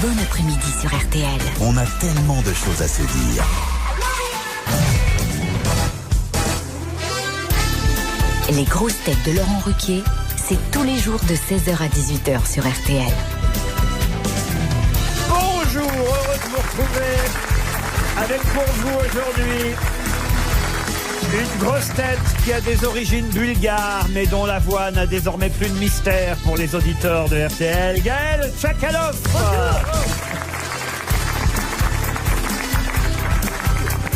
Bon après-midi sur RTL. On a tellement de choses à se dire. Les grosses têtes de Laurent Ruquier, c'est tous les jours de 16h à 18h sur RTL. Bonjour, heureux de vous retrouver avec pour vous aujourd'hui une grosse tête qui a des origines bulgares mais dont la voix n'a désormais plus de mystère pour les auditeurs de RTL, Gaël Tchakaloff.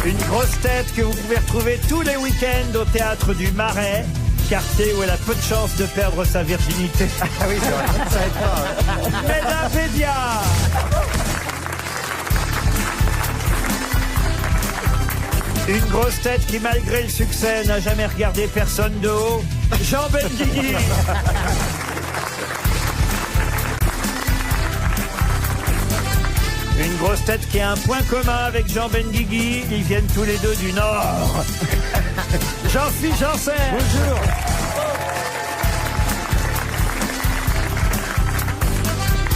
Une grosse tête que vous pouvez retrouver tous les week-ends au Théâtre du Marais, quartier où elle a peu de chance de perdre sa virginité. Ah oui, c'est vrai. Ça aide pas. Meda Bédia. Une grosse tête qui, malgré le succès, n'a jamais regardé personne de haut, Jean Benguigui. Une grosse tête qui a un point commun avec Jean Benguigui, ils viennent tous les deux du Nord. Jean-Philippe Janssen. Bonjour.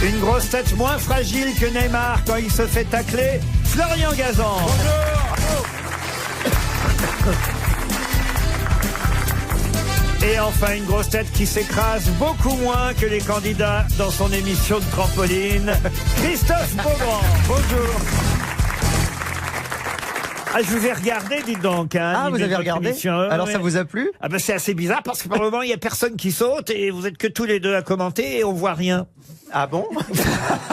Une grosse tête moins fragile que Neymar quand il se fait tacler, Florian Gazan. Bonjour. Et enfin, une grosse tête qui s'écrase beaucoup moins que les candidats dans son émission de trampoline, Christophe Beaugrand. Bonjour. Ah, je vous ai regardé, dites donc. Hein, ah, vous avez regardé? Alors, ça vous a plu? Ah, ben, c'est assez bizarre parce que pour le moment, il n'y a personne qui saute et vous êtes que tous les deux à commenter et on voit rien. Ah bon?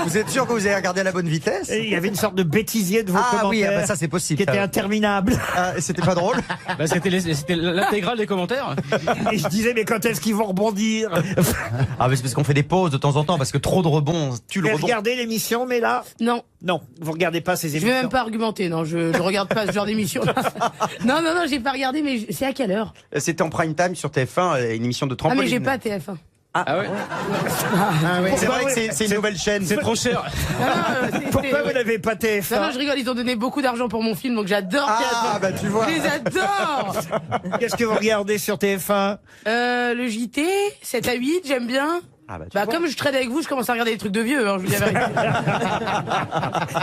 Vous êtes sûr que vous avez regardé à la bonne vitesse? Et il y avait une sorte de bêtisier de vos commentaires. Ah oui, ah bah ça c'est possible. Qui était interminable. Ah, c'était pas drôle? Bah, c'était l'intégrale des commentaires. Et je disais, mais quand est-ce qu'ils vont rebondir? Ah, mais c'est parce qu'on fait des pauses de temps en temps, parce que trop de rebonds tue le Vous rebond. regardez l'émission, mais là? Non. Non, vous regardez pas ces Je émissions. vais même pas argumenter, non, je regarde pas ce genre d'émission. Non, j'ai pas regardé, mais c'est à quelle heure? C'était en prime time sur TF1, une émission de Ah, trampoline. mais j'ai pas TF1. Ah ouais? C'est vrai que c'est une nouvelle chaîne. C'est trop cher. Pourquoi vous n'avez pas TF1? Non, je rigole, ils ont donné beaucoup d'argent pour mon film, donc j'adore TF1. Ah, bah tu vois. Je les adore. Qu'est-ce que vous regardez sur TF1? Le JT, 7 à 8, j'aime bien. Ah, bah, tu Bah, vois. comme je traîne avec vous, je commence à regarder des trucs de vieux, hein, je vous dis la vérité.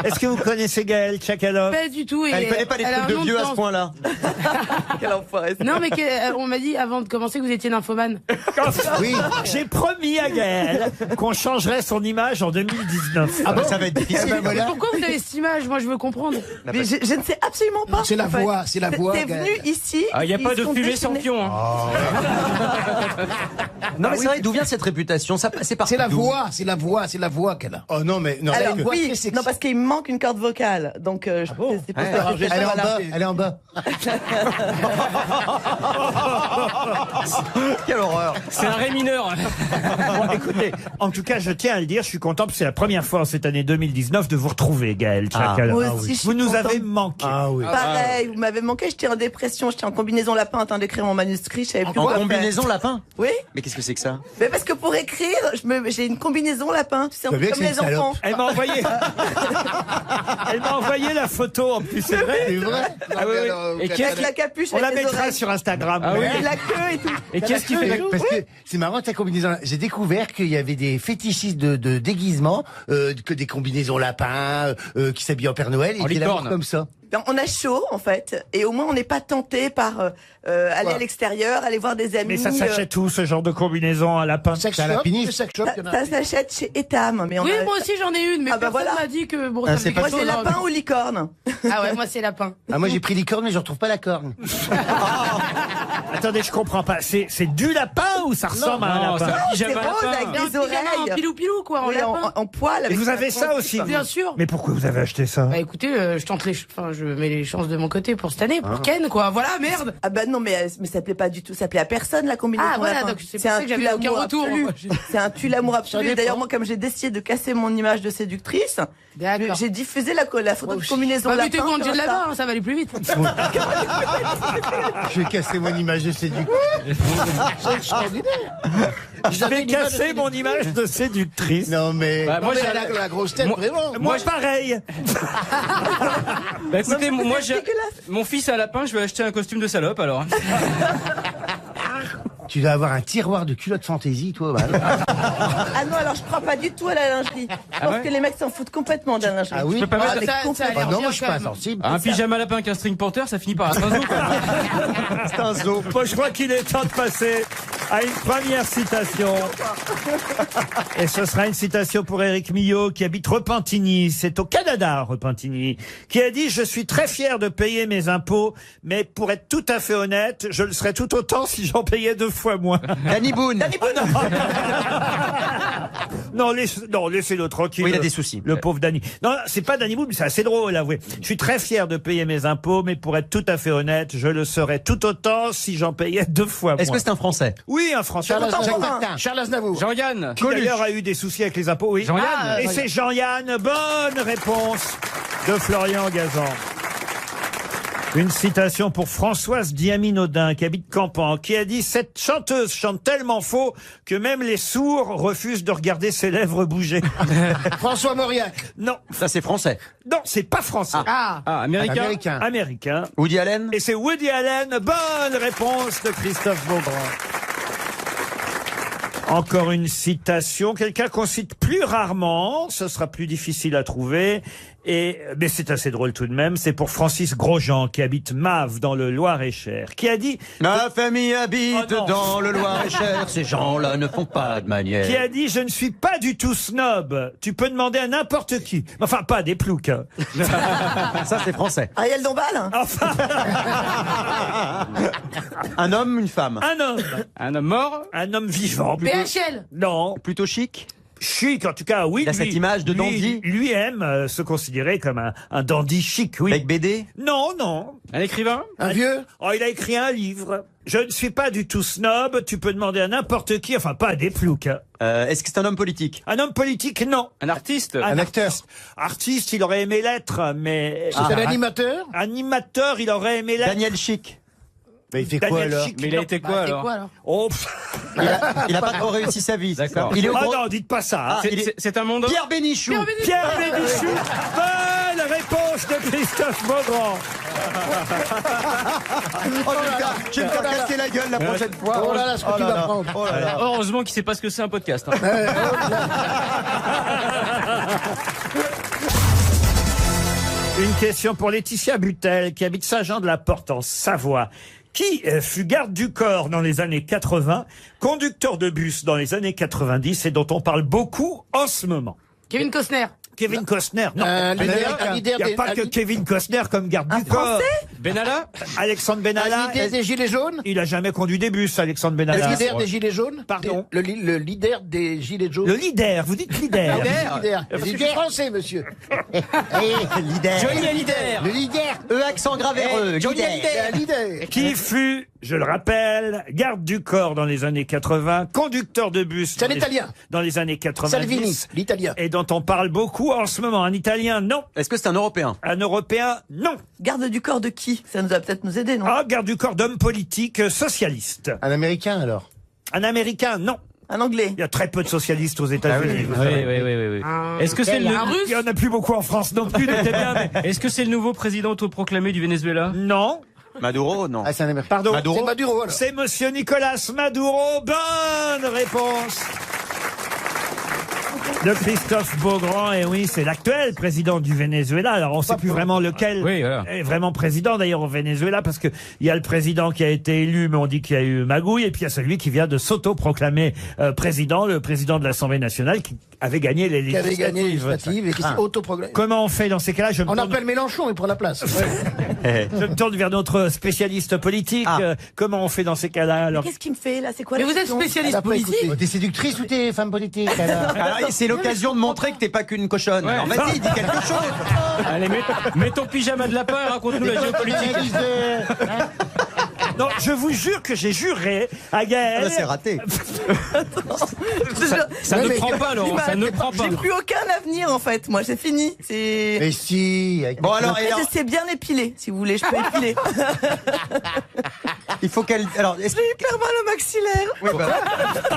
Est-ce que vous connaissez Gaël Tchakaloff? Pas du tout. Et Elle connaît pas les elle a trucs de un nom vieux à ce danse. point-là. Quel enfoiré. Non, mais on m'a dit avant de commencer que vous étiez nymphomane. Oui. J'ai promis à Gaël qu'on changerait son image en 2019. Ah bah ça va être difficile. Mais pourquoi vous avez cette image? Moi, je veux comprendre. Mais je ne sais absolument pas. C'est la voix, c'est la voix. T'es venu ici. Ah, il n'y a pas ils de sont fumée sans déchaînés. pion. Hein. Non mais c'est vrai, d'où vient cette réputation? Ça passait par C'est la voix qu'elle a. Oh non, mais non. Alors voix oui, très sexy. non parce qu'il me manque une corde vocale, donc c'est pour ça. Elle est en bas, elle est en bas. Quelle horreur. C'est un ré mineur. Bon, écoutez, en tout cas, je tiens à le dire, je suis content parce que c'est la première fois en cette année 2019 de vous retrouver, Gaël Tchakaloff. Moi aussi, je suis Vous nous contente. avez manqué. Ah oui. Pareil, vous m'avez manqué, j'étais en dépression, j'étais en combinaison lapin en train d'écrire mon manuscrit, je savais plus En quoi combinaison lapin? faire. Oui, Mais qu'est-ce que c'est que ça? mais parce que pour écrire, j'ai une combinaison lapin, tu sais, un Vous peu savez comme que les c'est une enfants. Elle m'a envoyé. Elle m'a envoyé la photo en plus, c'est vrai. C'est vrai. Ah oui, oui. Et Avec la capuche, On la avec les mettra oreilles, sur Instagram. Ah oui. et la queue et tout. Et qu'est-ce qui fait? Parce que c'est marrant ta combinaison. J'ai découvert qu'il y avait des fétichistes de déguisement, que des combinaisons lapins, qui s'habillent en Père Noël En et qui l'amour licorne. comme ça. Ben, on a chaud en fait, et au moins on n'est pas tenté par aller à l'extérieur, aller voir des amis. Mais ça s'achète où, ce genre de combinaison à lapin? Sex C'est à la shop, piniste. le sex shop, il y en a. Ça s'achète chez Etam, mais on Oui, a... moi aussi j'en ai une, mais Ah bah personne voilà. m'a dit que bon, Ah, ça me c'est fait pas Moi quelque c'est chose, lapin hein. ou licorne. Ah ouais, moi c'est lapin. Ah, moi j'ai pris licorne mais je retrouve pas la corne. Attendez, je comprends pas. C'est du lapin ou ça ressemble à un Non, lapin? ça C'est pyjama rose lapin. avec Mais un des pyjama, oreilles. en pilou-pilou, quoi, en Oui, lapin. en poil. Et avec vous la avez ça tronche, aussi, tout vous? Bien sûr. Mais pourquoi vous avez acheté ça? Bah écoutez, je tente je mets les chances de mon côté pour cette année, pour Ken, quoi. Voilà, merde. Ah bah non, mais ça plaît pas du tout. Ça plaît à personne la combinaison. Ah, voilà, lapin. donc c'est pour ça que j'avais tue-l'amour aucun retour, absolu. moi. C'est un tue-l'amour absolu. dépend. D'ailleurs, moi, comme j'ai décidé de casser mon image de séductrice, D'accord. j'ai diffusé la photo de combinaison Bah, lapin. mettez-vous en sur dessous de Insta. là-bas, hein, ça va aller plus vite. Je vais casser mon image de séductrice. Je vais casser mon image de séductrice. Non, mais. Bah, moi, Mais j'ai la grosse tête, vraiment. Moi, pareil. Bah écoutez, moi j'ai dégueulasse. mon fils à lapin, je vais acheter un costume de salope alors. Tu dois avoir un tiroir de culottes fantaisie, toi. Bah. Ah non, alors je crois pas du tout à la lingerie. Je pense que les mecs s'en foutent complètement de la lingerie. Ah oui. Je peux pas mettre c'est ça a complètement- l'air Ah non, bien, moi je suis quand pas même. sensible. un pyjama lapin avec un string porter, ça finit par être un zoo, quand même. C'est un zoo. Moi, je crois qu'il est temps de passer à une première citation. Et ce sera une citation pour Éric Millot, qui habite Repentigny. C'est au Canada, Repentigny. Qui a dit « Je suis très fier de payer mes impôts, mais pour être tout à fait honnête, je le serais tout autant si j'en payais 2 fois moins. » Danny Boone. Non, laissez-le tranquille. Oui, il a des soucis. Le pauvre Danny. Non, c'est pas Danny Boone, mais c'est assez drôle, avouez. Je suis très fier de payer mes impôts, mais pour être tout à fait honnête, je le serais tout autant si j'en payais 2 fois moins. Est-ce que c'est un Français? Oui, un Français. Charles Aznavour. Jean-Yann. Qui d'ailleurs a eu des soucis avec les impôts, oui. Jean-Yann. Et c'est Jean-Yann. Bonne réponse de Florian Gazan. Une citation pour Françoise Diaminaudin, qui habite Campan, qui a dit « Cette chanteuse chante tellement faux que même les sourds refusent de regarder ses lèvres bouger. François Mauriac. » Non, Ça, c'est français. non, c'est pas français. Ah, Ah, américain. Américain. Américain. Woody Allen. Et c'est Woody Allen. Bonne réponse de Christophe Beaugrand. Encore une citation, quelqu'un qu'on cite plus rarement, ce sera plus difficile à trouver, mais c'est assez drôle tout de même, c'est pour Francis Grosjean, qui habite Mave dans le Loir-et-Cher, qui a dit, Ma famille habite Oh non. dans le Loir-et-Cher. Ces gens-là ne font pas de manière. qui a dit, je ne suis pas du tout snob, tu peux demander à n'importe qui, enfin pas des ploucs, hein. Ça, c'est français. Ariel Dombal. Enfin, Un homme, une femme. Un homme mort. un homme vivant. PHL. Non, Plutôt chic. chic en tout cas, oui. Il a lui- cette image de lui- dandy. Lui aime se considérer comme un dandy chic, oui. Avec BD. Non, non. Un écrivain. Un vieux. Oh, il a écrit un livre. Je ne suis pas du tout snob, tu peux demander à n'importe qui, enfin pas à des ploucs. Hein. Est-ce que c'est un homme politique? Un homme politique, non. Un artiste. Un acteur. Artiste, il aurait aimé l'être, mais... C'est un animateur. Animateur, il aurait aimé l'être. Daniel Chic. Mais il fait quoi Daniel alors? Chic, Mais il a non. été Bah, quoi c'est alors? quoi alors? Oh, Il a pas trop réussi sa vie. D'accord. Il est au ah gros- non, dites pas ça. hein. Ah, il est- C'est un monde. Pierre Bénichou. Pierre Bénichou. Bonne réponse de Christophe Beaugrand. Oh, je vais me faire casser la gueule la prochaine fois. Oh là là, ce que Oh tu là vas là. prendre. Oh là là. Heureusement qu'il sait pas ce que c'est un podcast. Hein. Une question pour Laetitia Butel, qui habite Saint-Jean-de-la-Porte en Savoie. Qui fut garde du corps dans les années 80, conducteur de bus dans les années 90 et dont on parle beaucoup en ce moment? Kevin Costner. Kevin Costner, non. Un leader Il n'y a pas que Kevin Costner comme garde du corps. Benalla. Alexandre Benalla, des Gilets jaunes. il a jamais conduit des bus, Alexandre Le Benalla. leader des Gilets jaunes. Pardon. Le leader des Gilets jaunes. Le leader, vous dites leader. Le leader français, monsieur. Leader. Johnny Hallyday. Le leader. Accent grave R. Johnny Hallyday. Un leader. Qui fut, je le rappelle, garde du corps dans les années 80, conducteur de bus C'est un dans les- Italien. dans les années 90. Salvini, l'italien. Et dont on parle beaucoup en ce moment. Un Italien, non. Est-ce que c'est un Européen? Un Européen, non. Garde du corps de qui? Ça nous va peut-être nous aider, non? Ah, garde du corps d'homme politique socialiste. Un Américain alors. Un Américain, non. Un Anglais. Il y a très peu de socialistes aux États-Unis. vous Oui, savez. oui. Est-ce que c'est le Un russe. Il y en a plus beaucoup en France non plus, notez bien. Mais... Est-ce que c'est le nouveau président autoproclamé du Venezuela? Non. Maduro, non. Ah, c'est un Américain. Pardon. Maduro. C'est Maduro alors. C'est monsieur Nicolas Maduro. Bonne réponse de Christophe Beaugrand. Et oui, c'est l'actuel président du Venezuela. Alors, on ne sait plus vraiment lequel Oui, voilà. est vraiment président d'ailleurs au Venezuela, parce que il y a le président qui a été élu, mais on dit qu'il y a eu magouille, et puis il y a celui qui vient de s'auto-proclamer président, le président de l'Assemblée nationale, qui avait gagné les Qui avait législatives. gagné les législatives et qui s'est autoproclamé. Comment on fait dans ces cas-là? Je me On tourne- appelle Mélenchon, il prend la place. je me tourne vers notre spécialiste politique. Ah. Comment on fait dans ces cas-là alors? Qu'est-ce qu'il me fait là? C'est quoi Mais la vous êtes question? spécialiste Elle a pas politique. écouté. T'es séductrice ou t'es femme politique alors? Alors, c'est l'occasion de montrer que t'es pas qu'une cochonne. Alors vas-y, dis quelque chose. Allez, mets ton pyjama de lapin et raconte-nous la géopolitique. Non, je vous jure que j'ai juré à Ah, Gaël. là, c'est raté. Ça Ouais, ne mais- prend pas, Laurent. Ça ne prend pas. J'ai plus aucun avenir en fait. Moi, c'est fini. C'est. Mais si. Avec Bon alors, Après, et alors, c'est bien épilé, si vous voulez, je peux épiler. Il faut qu'elle. Alors, est-ce J'ai hyper mal au maxillaire. oui, bah,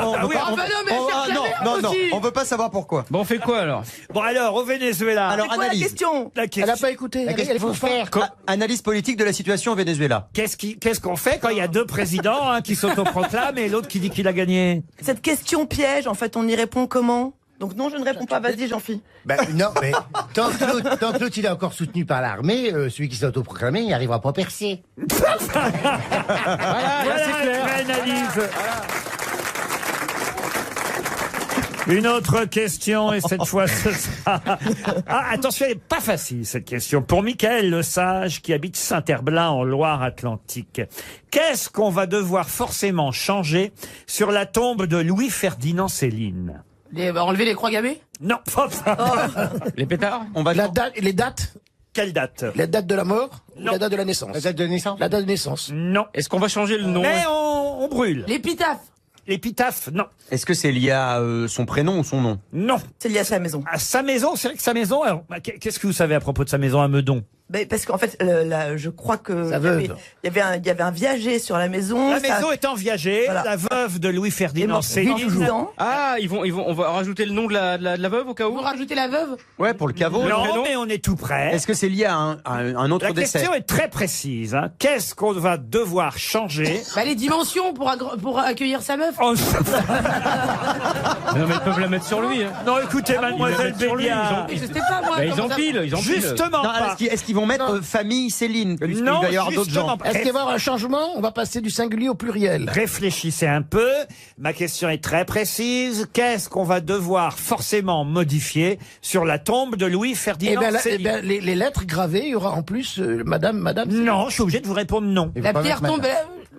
on veut pas- Ah bah non, mais on- cherche la non, merde non, non, aussi. on veut pas savoir pourquoi. Bon, on fait quoi alors? Bon alors, au Venezuela. Alors, C'est quoi analyse. la question? La Elle question. n'a pas écouté. Elle faut faire. Analyse politique de la situation au Venezuela. Qu'est-ce qu'on fait quand il y a deux présidents, un qui s'autoproclame et l'autre qui dit qu'il a gagné? Cette question piège, en fait, on y répond comment? Donc non, je ne réponds pas. Vas-y, Jean-Philippe. Ben, non, mais tant que l'autre il est encore soutenu par l'armée, celui qui s'est autoproclamé, il n'arrivera pas à percer. Voilà, là, c'est Voilà clair. une vraie analyse. Une autre question, et cette fois ce sera... Ah, attention, elle n'est pas facile cette question. Pour Michael Lesage, qui habite Saint-Herblain en Loire-Atlantique. Qu'est-ce qu'on va devoir forcément changer sur la tombe de Louis-Ferdinand Céline? Enlever les croix gammées? Non, Les pétards? On va Les dates quelle date? La date de la mort ou Non. la date de la naissance? La date de naissance. La date de naissance. Non. Est-ce qu'on va changer le nom? Mais on brûle. L'épitaphe? L'épitaphe? Non. Est-ce que c'est lié à son prénom ou son nom? Non. C'est lié à sa maison. À sa maison, c'est vrai que sa maison... Alors, qu'est-ce que vous savez à propos de sa maison à Meudon? Ben, parce qu'en fait, je crois que Sa il y avait- veuve. il y avait un viager sur la maison. La ça- maison étant viagée, Voilà. la veuve de est Louis-Ferdinand mort Céline... 10 ans. Ah, on va rajouter le nom de la veuve au cas où? Vous rajoutez la veuve? Ouais, pour le caveau. Non, prénom mais on est tout près. Est-ce que c'est lié à un autre La décès? question est très précise. Hein. Qu'est-ce qu'on va devoir changer? Bah les dimensions pour accueillir sa meuf. Oh, Non, mais ils peuvent la mettre sur lui. Hein. non, écoutez, mademoiselle sur lui, Béliard. Je sais pas moi. Bah, ils comment ça- empilent, ils empilent. Justement Non, pas. est-ce qu'ils vont mettre famille Céline? Puisqu'il Non, va y avoir d'autres justement gens. pas. Est-ce qu'il va y avoir un changement? On va passer du singulier au pluriel. Réfléchissez un peu. Ma question est très précise. Qu'est-ce qu'on va devoir forcément modifier sur la tombe de Eh Louis-Ferdinand ben, Céline? les lettres gravées, il y aura en plus madame. Non, je suis obligé de vous répondre non. Il faut La pas pierre mettre tombe.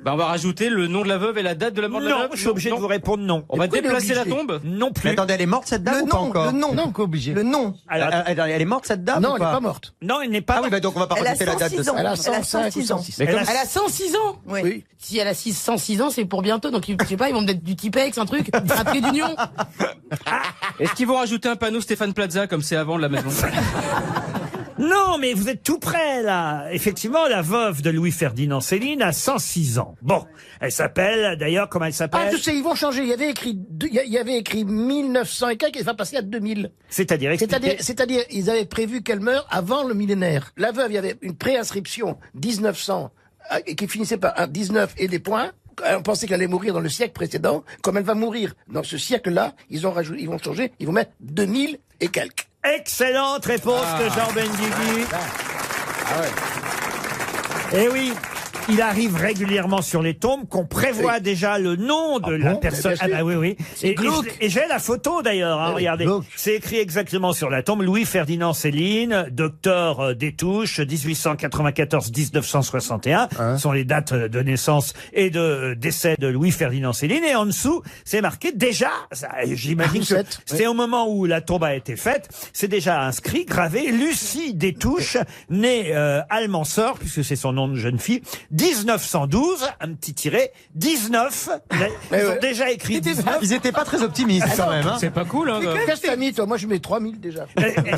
Bah, on va rajouter le nom de la veuve et la date de la mort de la Non, veuve. je suis obligé de vous répondre non. On va Pourquoi il est déplacer la obligé tombe? Non Mais plus. attendez, elle est morte cette dame Le ou pas nom, encore? le nom. Non, pas obligé. Le nom. Alors, Elle est morte cette dame Non, ou elle n'est pas morte. non, elle n'est pas... Ah oui, bah donc on va pas Elle a rajouter la date de 106 ans. ça. Elle a Elle a 105 ou 106 ans. 106. Mais comme Elle a 106 ans. Oui. Oui. Si elle a 106 ans, c'est pour bientôt. Donc, je sais pas, ils vont me mettre du Tipex, un truc, un trait d'union. Est-ce qu'ils vont rajouter un panneau Stéphane Plaza comme c'est avant de la maison? Non, mais vous êtes tout près, là. Effectivement, la veuve de Louis-Ferdinand Céline a 106 ans. Bon, elle s'appelle, d'ailleurs, comment elle Ah, s'appelle? je sais, ils vont changer. Il y avait écrit 1900 et quelques, il va passer à 2000. C'est-à-dire, expliquez. C'est-à-dire, ils avaient prévu qu'elle meure avant le millénaire. La veuve, il y avait une préinscription 1900 qui finissait par un 19 et des points. On pensait qu'elle allait mourir dans le siècle précédent. Comme elle va mourir dans ce siècle-là, ils vont changer, ils vont mettre 2000 et quelques. Excellente réponse de Jean Benguigui. Eh oui, il arrive régulièrement sur les tombes qu'on prévoit déjà le nom de la personne. Bien Ah sûr. bah oui, oui. Et j'ai la photo d'ailleurs, hein, regardez. glauque. C'est écrit exactement sur la tombe. Louis-Ferdinand Céline, docteur des touches, 1894-1961. Sont les dates de naissance et de décès de Louis-Ferdinand Céline. Et en dessous, c'est marqué déjà, j'imagine que 7, c'est au moment où la tombe a été faite, c'est déjà inscrit, gravé, Lucie Destouches, née Almansor, puisque c'est son nom de jeune fille, 1912, un petit tiret, 19, ils ont déjà écrit 19. Ils étaient pas très optimistes quand même. Hein. C'est pas cool, hein? Qu'est-ce que t'as mis, toi? Moi, je mets 3000 déjà.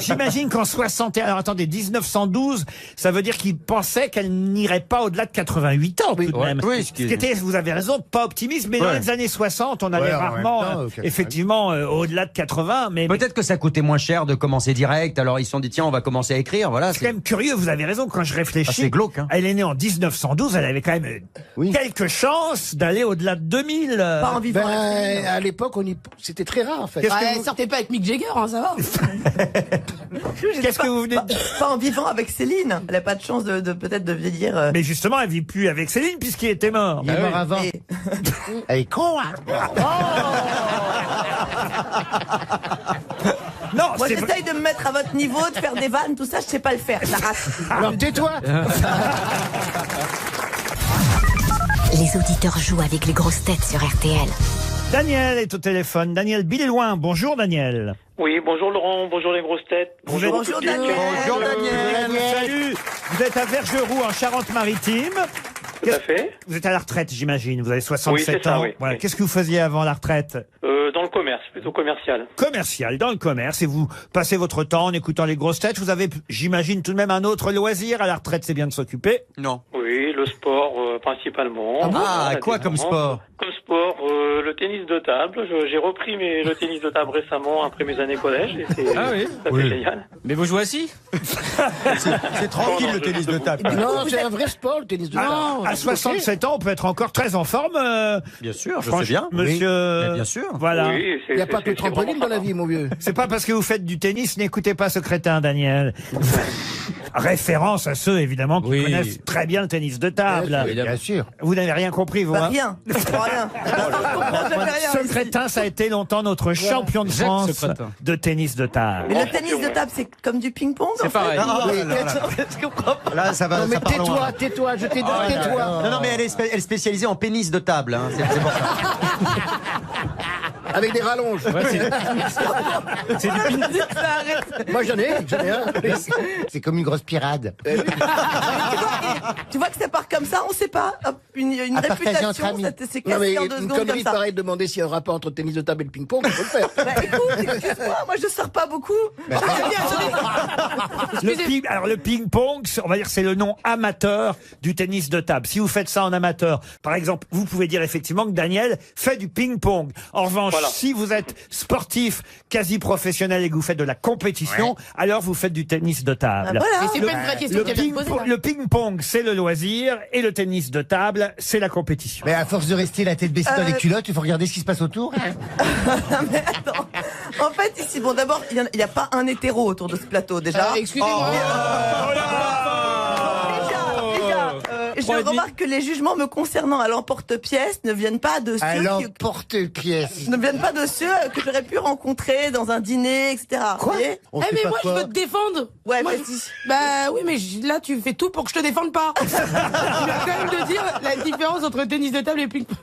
J'imagine qu'en 61, alors attendez, 1912, ça veut dire qu'ils pensaient qu'elle n'irait pas au-delà de 88 ans tout de même. oui, Ce qui était, vous avez raison, pas optimiste, mais dans les années 60, on allait Ouais, en rarement, même temps, 88. effectivement, au-delà de 80, mais Peut-être que ça coûtait moins cher de commencer direct, alors ils se sont dit tiens on va commencer à écrire, voilà. c'est quand même curieux, vous avez raison, quand je réfléchis. Ah, c'est glauque, hein. Elle est née en 1912, elle avait quand même quelques chances d'aller au-delà de 2000. Pas en vivant. Ben, à l'époque, c'était très rare, en fait. Qu'est-ce que Ouais, vous- sortez pas avec Mick Jagger, hein, ça va. Qu'est-ce que vous venez de dire? Pas en vivant avec Céline. Elle a pas de chance de peut-être de vieillir. Mais justement, elle vit plus avec Céline puisqu'il était mort. Il est mort avant. Et- Elle est con, hein. Non, Moi, c'est vrai. j'essaye de me mettre à votre niveau, de faire des vannes, tout ça, je sais pas le faire. La race. Alors, tais-toi. Les auditeurs jouent avec les grosses têtes sur RTL. Daniel est au téléphone. Daniel Billoin. Bonjour Daniel. Oui, bonjour Laurent, bonjour les grosses têtes. Bonjour, Bonjour, public. Daniel. Bonjour Daniel. Salut. Vous êtes à Vergeroux en Charente-Maritime. Tout à fait. Vous êtes à la retraite, j'imagine. Vous avez 67 Oui, c'est ça, ans. oui. Voilà. Oui. Qu'est-ce que vous faisiez avant la retraite? Dans le commerce, plutôt commercial. Commercial, dans le commerce. Et vous passez votre temps en écoutant les grosses têtes. Vous avez, j'imagine, tout de même un autre loisir. À la retraite, c'est bien de s'occuper. Non. Oui, Oui, le sport principalement. Quoi comme sport? Comme sport, le tennis de table. J'ai repris le tennis de table récemment après mes années collège. Et c'est génial. Mais vous jouez assis? C'est tranquille le tennis de table. Non, c'est un vrai sport, le tennis de table. À 67 ans, on peut être encore très en forme. Bien sûr, je sais bien. Monsieur. Mais bien sûr. Voilà. Oui, Il n'y a pas que le trampoline dans la vie, mon vieux. C'est pas parce que vous faites du tennis, n'écoutez pas ce crétin, Daniel. Référence à ceux, évidemment, qui connaissent très bien le tennis de table. Bien sûr. Vous n'avez rien compris, vous, hein? Rien. Je comprends rien. Ce crétin, ça a été longtemps notre champion de France de tennis de table. Mais le tennis de table, c'est comme du ping-pong. C'est pareil. Là, ça va. Non, mais ça part loin. tais-toi, je t'ai dit, tais-toi. Non, mais elle est spécialisée en pénis de table. Hein. C'est pour ça. Avec des rallonges. C'est du ping. Moi, j'en ai un. C'est comme une grosse pirade. Tu vois que ça part comme ça, on sait pas. Hop, une À partager entre réputation, amis. ça s'est Non, mais cassé en 2 une secondes comme connerie ça. pareille de demander s'il y a un rapport entre le tennis de table et le ping-pong, il faut le faire. Bah écoute, excuse-moi, moi je sors pas beaucoup. Alors le ping-pong, on va dire c'est le nom amateur du tennis de table. Si vous faites ça en amateur, par exemple, vous pouvez dire effectivement que Daniel fait du ping-pong. En revanche, si vous êtes sportif, quasi professionnel et que vous faites de la compétition, alors vous faites du tennis de table. Voilà. Mais c'est pas une vraie question qu'elle vient de poser, là. Le ping-pong, c'est le loisir et le tennis de table, c'est la compétition. Mais à force de rester la tête baissée dans les culottes, il faut regarder ce qui se passe autour. Mais attends. En fait, ici, bon, d'abord, il n'y a pas un hétéro autour de ce plateau, déjà. Excusez-moi. Je remarque que les jugements me concernant à l'emporte-pièce ne viennent pas de ceux l'emporte-pièce. ne viennent pas de ceux que j'aurais pu rencontrer dans un dîner, etc. Quoi? Vous voyez On Eh fait mais pas moi je quoi? veux te défendre. Ouais, Moi, vas-y. Bah oui mais là tu fais tout pour que je te défende pas. Tu viens quand même de dire la différence entre tennis de table et ping-pong.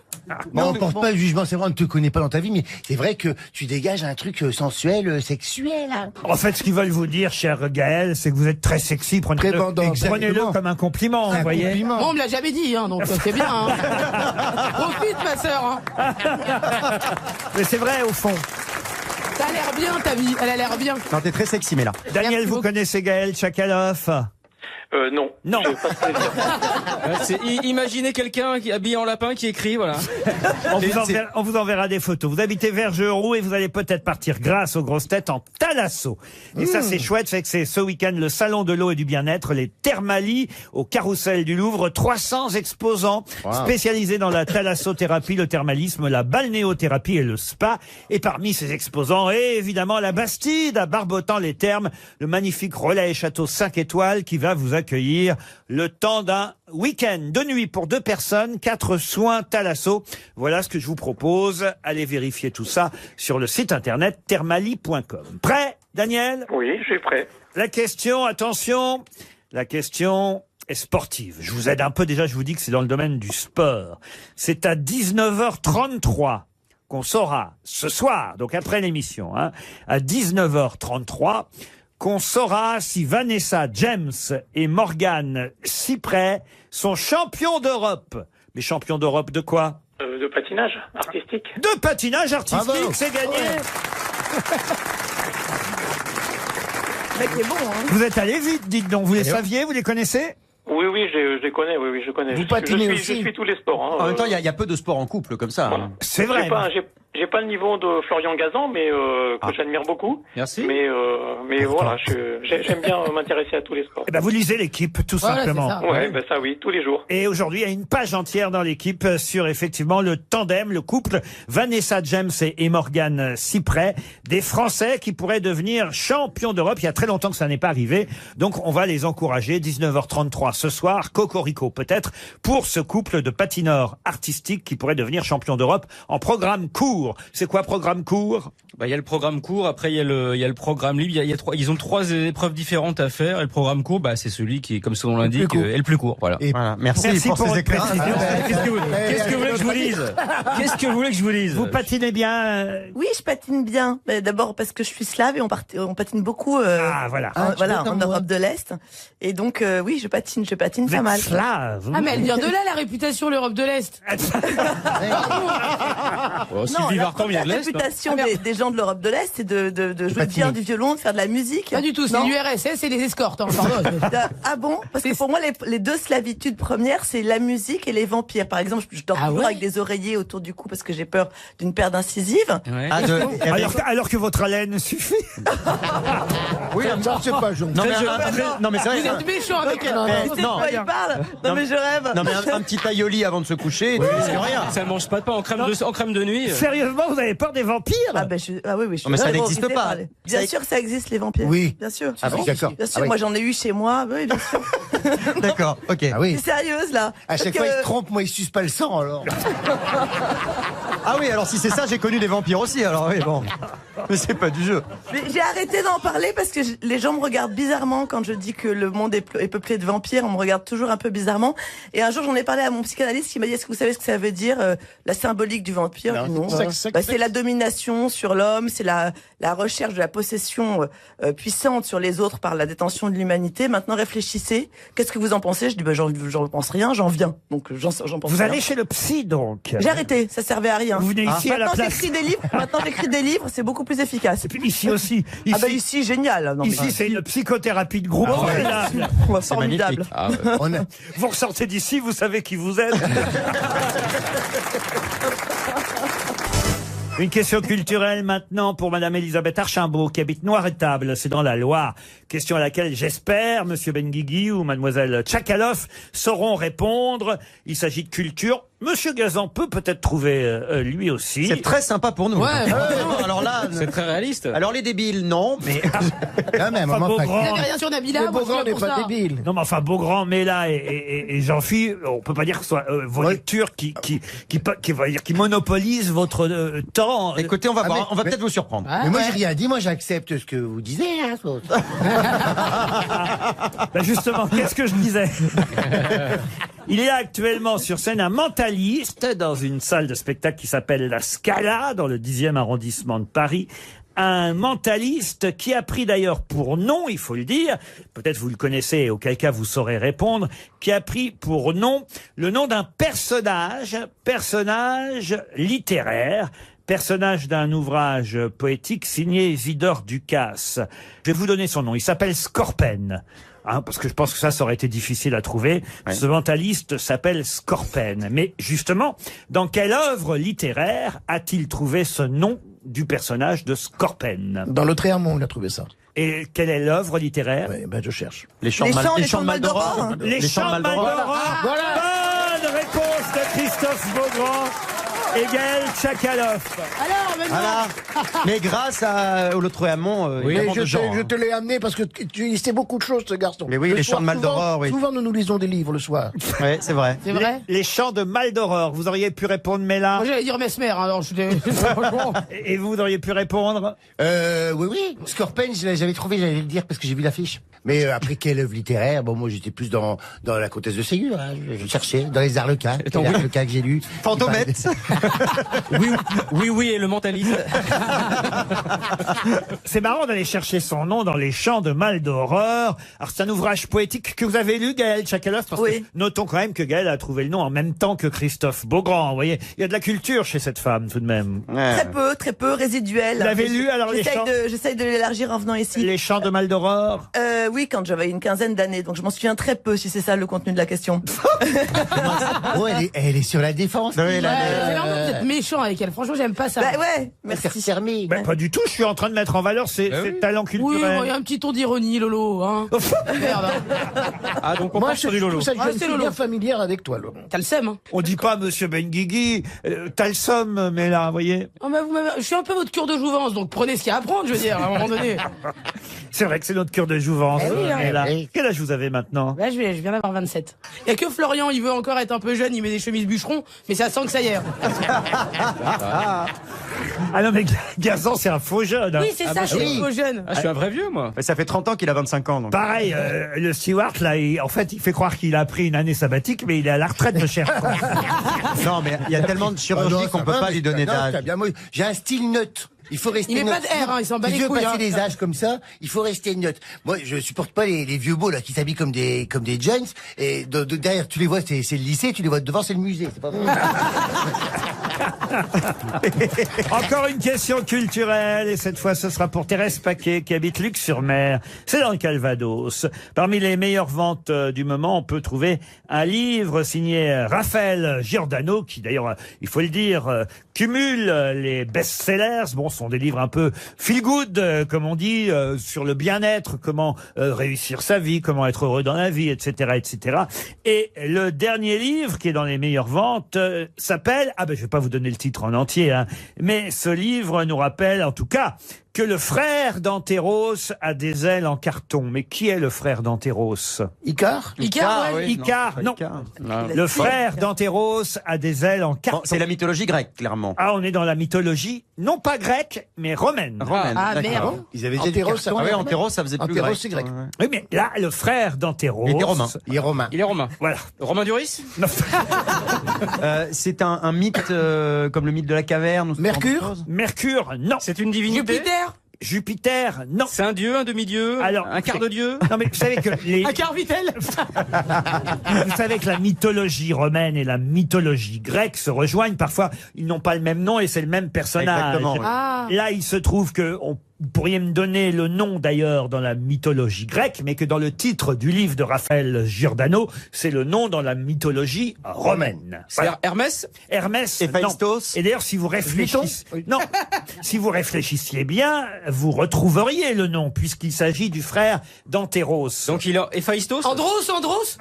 Bon, on porte pas le jugement, c'est vrai, on ne te connaît pas dans ta vie, mais c'est vrai que tu dégages un truc sensuel, sexuel. Hein. En fait, ce qu'ils veulent vous dire, cher Gaël, c'est que vous êtes très sexy. Très vendant. Prenez-le comme un compliment, vous voyez. Compliment. Bon, on me l'a jamais dit hein, donc c'est bien. Hein. Profite ma sœur. Hein. Mais c'est vrai, au fond. Ça a l'air bien ta vie, elle a l'air bien. Non, t'es très sexy, mais là. Daniel, Merci vous beaucoup. connaissez Gaël Tchakaloff? Non. Non. Je pas de plaisir. Imaginez quelqu'un qui habillé en lapin qui écrit, voilà. On vous enverra des photos. Vous habitez Vergeroux et vous allez peut-être partir grâce aux grosses têtes en Thalasso. Et ça, c'est chouette, c'est que c'est ce week-end le salon de l'eau et du bien-être, les Thermalies au Carrousel du Louvre. 300 exposants spécialisés dans la thalassothérapie, le thermalisme, la balnéothérapie et le spa. Et parmi ces exposants, et évidemment la Bastide à Barbotan-les-Thermes, le magnifique relais et château 5 étoiles qui va vous accueillir le temps d'un week-end de nuit pour 2 personnes, 4 soins Thalasso. Voilà ce que je vous propose. Allez vérifier tout ça sur le site internet thermali.com. Prêt, Daniel? Oui, je suis prêt. La question, attention, la question est sportive. Je vous aide un peu déjà, je vous dis que c'est dans le domaine du sport. C'est à 19h33 qu'on saura, ce soir, donc après l'émission, hein, à 19h33, qu'on saura si Vanessa James et Morgane Cyprès sont champions d'Europe. Mais champions d'Europe de quoi? De patinage artistique. De patinage artistique, Bravo. c'est gagné. Le mec est bon, hein. Vous êtes allé vite, dites donc. Vous les saviez, vous les connaissez? Oui, je les connais, oui, je connais. Vous patinez je aussi. suis tous les sports. Hein, En même temps, il y a peu de sports en couple comme ça. Voilà. Hein. C'est vrai. J'ai pas le niveau de Florian Gazan, mais que j'admire beaucoup. Merci. Mais voilà, j'aime bien m'intéresser à tous les sports. Eh ben, vous lisez l'équipe, tout Voilà, simplement. c'est ça. Ouais, ben ça oui, tous les jours. Et aujourd'hui, il y a une page entière dans l'équipe sur effectivement le tandem, le couple Vanessa James et Morgane Cyprès, des Français qui pourraient devenir champions d'Europe. Il y a très longtemps que ça n'est pas arrivé, donc on va les encourager. 19h33 ce soir, Cocorico peut-être, pour ce couple de patineurs artistiques qui pourraient devenir champions d'Europe en programme court. C'est quoi programme court? Bah, il y a le programme court, après il y a le programme libre, ils ont 3 épreuves différentes à faire, et le programme court, bah, c'est celui qui, comme son nom l'indique, est le plus court, voilà. Et Voilà. Merci pour votre ces éclairages. précision. Qu'est-ce que vous voulez que je vous dise? Qu'est-ce que vous voulez que je vous dise? Vous patinez bien Oui, je patine bien. Mais d'abord parce que je suis slave et on patine beaucoup. Ah, voilà. Voilà, comme en moi. Europe de l'Est. Et donc, oui, je patine Vous pas êtes mal. slave. Ah mais elle vient de là la réputation l'Europe de l'Est. Oh, Non, Sylvie Vartan vient de la l'Est. réputation des gens de l'Europe de l'Est, c'est de jouer patiner. bien du violon, de faire de la musique. Pas du tout, c'est Non. l'URSS et les escortes. Hein, pardon. Ah bon? Parce que pour moi, les deux sclavitudes premières, c'est la musique et les vampires. Par exemple, je dors toujours avec des oreillers autour du cou parce que j'ai peur d'une perte incisive. Ouais. Alors que votre haleine suffit. Oui, ça c'est pas jaune. Non, mais c'est vrai. Vous êtes méchant avec elle. Tu sais de quoi il parle? Non, mais je rêve. Non, mais un petit aïoli avant de se coucher, tu risques rien. Ça mange pas de pain en crème de nuit. Sérieusement, vous avez peur des vampires? Ah oui, je suis mais ça vraiment n'existe horrifiée pas. par Bien sûr que ça existe, les vampires. Oui. Bien sûr. Ah bon, d'accord. Bien sûr, Ah oui. moi j'en ai eu chez moi. Oui, bien sûr. D'accord, ok. Ah oui. Je suis sérieuse, là. À chaque Parce fois, que- il se trompe, moi, il suce pas le sang, alors. Ah oui, alors si c'est ça, j'ai connu des vampires aussi, alors oui, bon. Mais c'est pas du jeu. Mais j'ai arrêté d'en parler parce que les gens me regardent bizarrement quand je dis que le monde est peuplé de vampires. On me regarde toujours un peu bizarrement. Et un jour, j'en ai parlé à mon psychanalyste qui m'a dit: est-ce que vous savez ce que ça veut dire, la symbolique du vampire? Non. C'est la domination sur l'homme, c'est la recherche de la possession puissante sur les autres par la détention de l'humanité. Maintenant, réfléchissez. Qu'est-ce que vous en pensez? Je dis: j'en pense rien, j'en viens. Donc j'en pense Vous rien. allez chez le psy, donc. J'ai arrêté, ça servait à rien. Vous venez ici à la Maintenant, place. j'écris des livres, c'est beaucoup plus efficace. Et puis ici aussi. Ah bah ici, génial. Non, mais- Ici, c'est une psychothérapie de groupe. formidable. Formidable. Vous ressortez d'ici, vous savez qui vous êtes. Une question culturelle maintenant pour Madame Elisabeth Archimbaud qui habite Noiretable, c'est dans la Loire. Question à laquelle j'espère Monsieur Benguigui ou Mademoiselle Tchakaloff sauront répondre. Il s'agit de culture. Monsieur Gazan peut peut-être trouver lui aussi. C'est très sympa pour nous. Ouais, alors là, C'est très réaliste. alors les débiles, non, mais Quand même, Enfin, moi, pas- Beaugrand. Vous n'avez rien sur Nabila? Le moi, je suis Beaugrand là n'est pour pas ça. débile. Non mais enfin Beaugrand, Mella et Jean-Phi, on peut pas dire que ce soit vos lectures qui monopolisent votre temps. écoutez, on va voir, on va mais- peut-être vous surprendre. Ah, Mais moi, ouais. j'ai rien dit, moi, j'accepte ce que vous disiez, hein, Ben justement, qu'est-ce que je disais? Il y a actuellement sur scène un mentaliste dans une salle de spectacle qui s'appelle La Scala, dans le 10e arrondissement de Paris. Un mentaliste qui a pris d'ailleurs pour nom, il faut le dire, peut-être vous le connaissez, auquel cas vous saurez répondre, qui a pris pour nom le nom d'un personnage littéraire, personnage d'un ouvrage poétique signé Isidore Ducasse. Je vais vous donner son nom, il s'appelle Scorpen. Hein, parce que je pense que ça aurait été difficile à trouver. Ouais. Ce mentaliste s'appelle Scorpen. Mais justement, dans quelle œuvre littéraire a-t-il trouvé ce nom du personnage de Scorpen? Dans le Tréamont, il a trouvé ça. Et quelle est l'œuvre littéraire? Ouais, ben je cherche. Les chants Les de chants de Maldoror. Les Chants de Maldoror. Bonne réponse de Christophe Beaugrand et Gaël Tchakaloff. Alors, maintenant. Voilà. Mais grâce au Lautréamont, il y a Mais vraiment de gens. je te l'ai amené parce que tu lisais beaucoup de choses, ce garçon. Mais oui, Le les soir, chants de Maldoror, souvent, oui. Souvent, nous lisons des livres le soir. Ouais, c'est vrai. C'est vrai? Les Chants de Maldoror. Vous auriez pu répondre, Mella. Moi, j'allais dire Mesmer, hein, alors je suis franchement. Et vous auriez pu répondre. Oui. Scorpen, j'avais trouvé, j'allais le dire parce que j'ai vu l'affiche. Mais après, quelle œuvre littéraire? Bon, moi, j'étais plus dans la Comtesse de Ségur, hein. Je cherchais, dans les Arlequins. Les Arlequins que j'ai lus. Fantomette. Oui, et le mentaliste. C'est marrant d'aller chercher son nom dans les Chants de Maldoror. Alors c'est un ouvrage poétique que vous avez lu, Gaël Tchakaloff, parce Oui. que notons quand même que Gaël a trouvé le nom en même temps que Christophe Beaugrand. Vous voyez, il y a de la culture chez cette femme tout de même. Très peu, résiduel. Vous l'avez lu, alors, les chants J'essaye de l'élargir en venant ici. Les Chants de Maldoror. Oui, quand j'avais une quinzaine d'années, donc je m'en souviens très peu si c'est ça le contenu de la question. Oh, elle est sur la défense. Oui, Ouais, là, j'ai l'impression que vous êtes méchant avec elle. Franchement, j'aime pas ça. Bah ouais, C'est merci. fermé. Ben, pas du tout, je suis en train de mettre en valeur ses talents Oui, il y culturels. a un petit ton d'ironie, Lolo. Hein. Merde. Hein. Ah, donc on Moi, part je sur du Lolo. trouve ça que Ah, je c'est suis Lolo. bien familière avec toi, Laurent. T'as le seum. Hein. On dit pas Monsieur Benguigui, t'as le somme, mais là, vous voyez. Oh, bah, je suis un peu votre cure de jouvence, donc prenez ce qu'il y a à prendre, je veux dire, à un moment donné. C'est vrai que c'est notre cure de jouvence. Eh oui, hein. mais là. Oui. Quel âge vous avez maintenant? Là, je viens d'avoir 27. Il y a que Florian, il veut encore être un peu jeune, il met des chemises bûcherons, mais ça sent que ça y est. Ah non, mais Gazan, c'est un faux jeune. hein. Oui, c'est ça, je suis trop jeune. Ah, je suis un vrai vieux, moi. Ça fait 30 ans qu'il a 25 ans. Donc. Pareil, le Stewart, là, en fait, il fait croire qu'il a pris une année sabbatique, mais il est à la retraite de cher. Non, mais il y a tellement de chirurgie qu'on peut pas lui donner d'âge. Moi, j'ai un style neutre. Il faut rester Il met neutre. pas de R, hein, il s'en bat Si les tu veux couilles, passer hein. les âges comme ça, il faut rester neutre. Moi, je supporte pas les vieux beaux là qui s'habillent comme des jeunes. Et derrière, tu les vois, c'est le lycée. Tu les vois devant, c'est le musée. C'est pas vrai. Encore une question culturelle, et cette fois ce sera pour Thérèse Paquet qui habite Luc-sur-Mer. C'est dans le Calvados. Parmi les meilleures ventes du moment, on peut trouver un livre signé Raphaël Giordano, qui d'ailleurs, il faut le dire, cumule les best-sellers. Bon, ce sont des livres un peu feel-good, comme on dit, sur le bien-être, comment réussir sa vie, comment être heureux dans la vie, etc., etc. Et le dernier livre qui est dans les meilleures ventes s'appelle, je vais pas vous donner le titre en entier, hein, mais ce livre nous rappelle, en tout cas, que le frère d'Antéros a des ailes en carton. Mais qui est le frère d'Antéros? Icare? Icare, ouais. Icare, non. Le frère d'Antéros a des ailes en carton. C'est la mythologie grecque, clairement. Ah, on est dans la mythologie, non pas grecque, mais romaine. Ah, merde. Ils avaient déjà Antéros, du carton. ça- Ah oui, Antéros, ça faisait plus Antéros, grec. c'est grec. Oui, mais là, le frère d'Antéros... Il était romain. Il est romain. Il est romain. Voilà. Romain Duris? Non. C'est un mythe comme le mythe de la caverne. ou ce genre de Mercure? choses. Mercure, non. C'est une divinité? Jupiter. Jupiter, non. C'est un dieu, un demi-dieu? Alors, un quart de dieu? Non, mais vous savez que les... Un Carvitel. Vous savez que la mythologie romaine et la mythologie grecque se rejoignent. Parfois, ils n'ont pas le même nom et c'est le même personnage. Exactement, oui. Ah. Là, il se trouve que vous pourriez me donner le nom d'ailleurs dans la mythologie grecque, mais que dans le titre du livre de Raphaël Giordano, c'est le nom dans la mythologie romaine. C'est Voilà. Hermès? Hermès, non. Héphaïstos. Et d'ailleurs, si vous réfléchissez, non, si vous réfléchissiez bien, vous retrouveriez le nom, puisqu'il s'agit du frère d'Antéros. Donc il a Héphaïstos? Andros.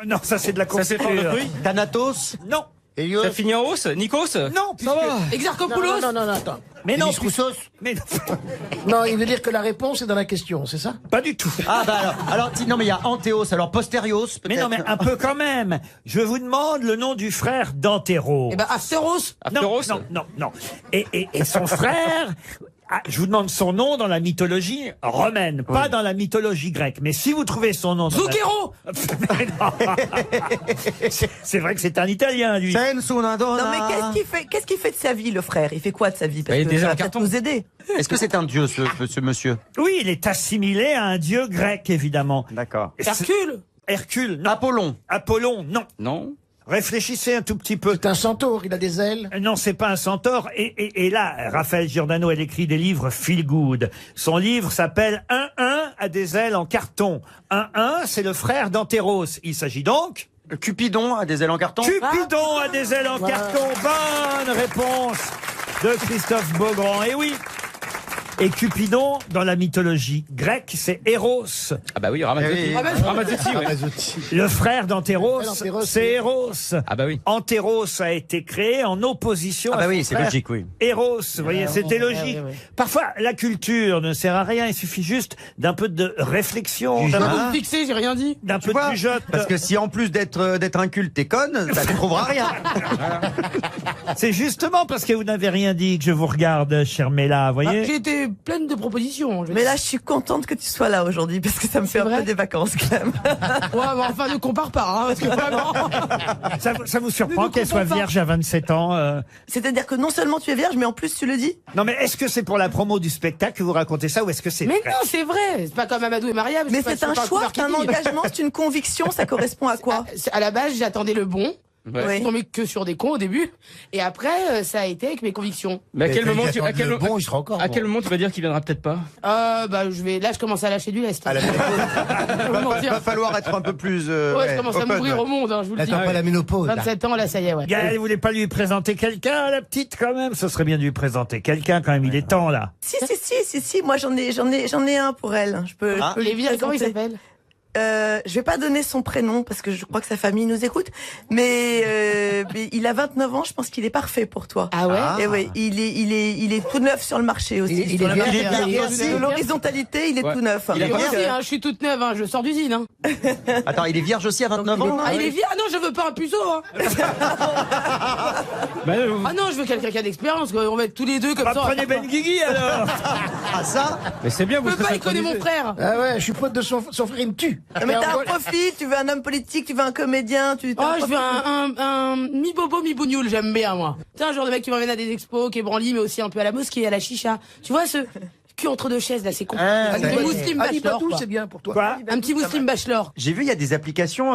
Non, ça c'est de la Ça c'est confiture. fort de fruits? Thanatos. Non. Hélios. Ça finit en hausse? Nikos? Non, puisque... Exarchopoulos. Non, attends. Mais non, Demis Roussos. mais non, Non, il veut dire que la réponse est dans la question, c'est ça? pas du tout. Ah bah alors non mais il y a Antéos, alors Posterios peut-être. Mais non, mais un peu quand même. Je vous demande le nom du frère d'Antéros. Eh ben, Asteros. non, Apteros? non. Et son frère... je vous demande son nom dans la mythologie romaine, pas dans la mythologie grecque. Mais si vous trouvez son nom... dans la- Zucchero. Mais non. C'est vrai que c'est un Italien, lui. Non mais qu'est-ce qu'il fait de sa vie, le frère? Il fait quoi de sa vie? Parce Il y a que des ça va ailes en peut-être carton. nous aider. Est-ce que c'est un dieu ce monsieur? Oui, il est assimilé à un dieu grec, évidemment. D'accord. Hercule. Hercule, non. Apollon. Apollon, non. Non. Réfléchissez un tout petit peu. C'est un centaure, il a des ailes. Non, c'est pas un centaure. Et là, Raphaël Giordano, elle écrit des livres feel good. Son livre s'appelle 1-1 a des ailes en carton. 1-1, c'est le frère d'Antéros. Il s'agit donc... Cupidon a des ailes en carton. Cupidon a des ailes en carton. Bonne réponse de Christophe Beaugrand. Et oui. Et Cupidon, dans la mythologie grecque, c'est Eros. Ah bah oui, Ramazzotti. Eh oui. Ramazzotti, oui. Le frère d'Antéros, Antéros, c'est Eros. Ah bah oui. Antéros a été créé en opposition Ah à bah son oui, c'est frère logique, oui. Eros, vous voyez, c'était logique. Parfois, la culture ne sert à rien, il suffit juste d'un peu de réflexion, Pas vous me fixer, j'ai rien dit. d'un Tu peu de vois, jugeote. parce que si en plus d'être inculte, t'es conne, ça ne trouvera rien. C'est justement parce que vous n'avez rien dit que je vous regarde, cher Mela, vous voyez. J'ai été pleine de propositions. je veux Mais dire. là, je suis contente que tu sois là aujourd'hui parce que ça me fait un vrai peu des vacances quand même. Ouais, mais enfin, ne compare pas, hein, parce que vraiment. Ça vous surprend Ne qu'elle soit comprends pas. vierge à 27 ans C'est-à-dire que non seulement tu es vierge, mais en plus tu le dis. Non, mais est-ce que c'est pour la promo du spectacle que vous racontez ça ou est-ce que c'est Mais vrai non, c'est vrai. C'est pas comme Amadou et Maria. Mais c'est un choix, c'est un engagement, c'est une conviction, ça correspond à quoi? À la base, j'attendais le bon. Ouais. Oui. Je tombais que sur des cons au début. Et après, ça a été avec mes convictions. Mais à quel moment tu, Bon, il sera encore. à quel moment tu vas dire qu'il viendra peut-être pas? Là, je commence à lâcher du lest. À la Va falloir être un peu plus. Ouais, je commence à open, m'ouvrir ouais. au monde, hein, je vous le dis. Attends, pas la ménopause. là. 27 ans, là, ça y est, ouais. Gaël, vous voulez pas lui présenter quelqu'un, la petite, quand même? Ce serait bien de lui présenter quelqu'un, quand même. Il est temps, là. Si, moi j'en ai un pour elle. Je peux Les lui vieux, comment il présenter. s'appelle? Je vais pas donner son prénom parce que je crois que sa famille nous écoute, mais il a 29 ans, je pense qu'il est parfait pour toi. Ah ouais? Et oui, il est tout neuf sur le marché aussi. Il Sur est le vierge, marché il est vierge de l'horizontalité, il est Ouais. tout neuf. Il a Et moi Donc, aussi, hein, je suis toute neuve, hein, je sors d'usine. Hein. Attends, il est vierge aussi à 29 ans. Ah, il est vieux? Ah non, je veux pas un puceau. Hein. Ah non, je veux quelqu'un qui a d'expérience. Quoi. On va être tous les deux comme Bah, ça. prenez Ben Guigui, alors. Ah ça. Mais c'est bien, Je vous peux serez pas, il connaît mon frère. Ah ouais, je suis pote de son frère, il me tue. Non, mais t'as un profil, tu veux un homme politique, tu veux un comédien, tu. Oh, je veux un mi-bobo, mi-bougnoul, j'aime bien, moi. Tu sais, un genre de mec qui m'emmène à des expos, qui est branli, mais aussi un peu à la mosquée, à la chicha. Tu vois, cul entre deux chaises, là, c'est con. Ah, Un petit Muslim Ali bachelor. Badou, quoi. c'est bien pour toi. Quoi Un petit Muslim bachelor. J'ai vu, il y a des applications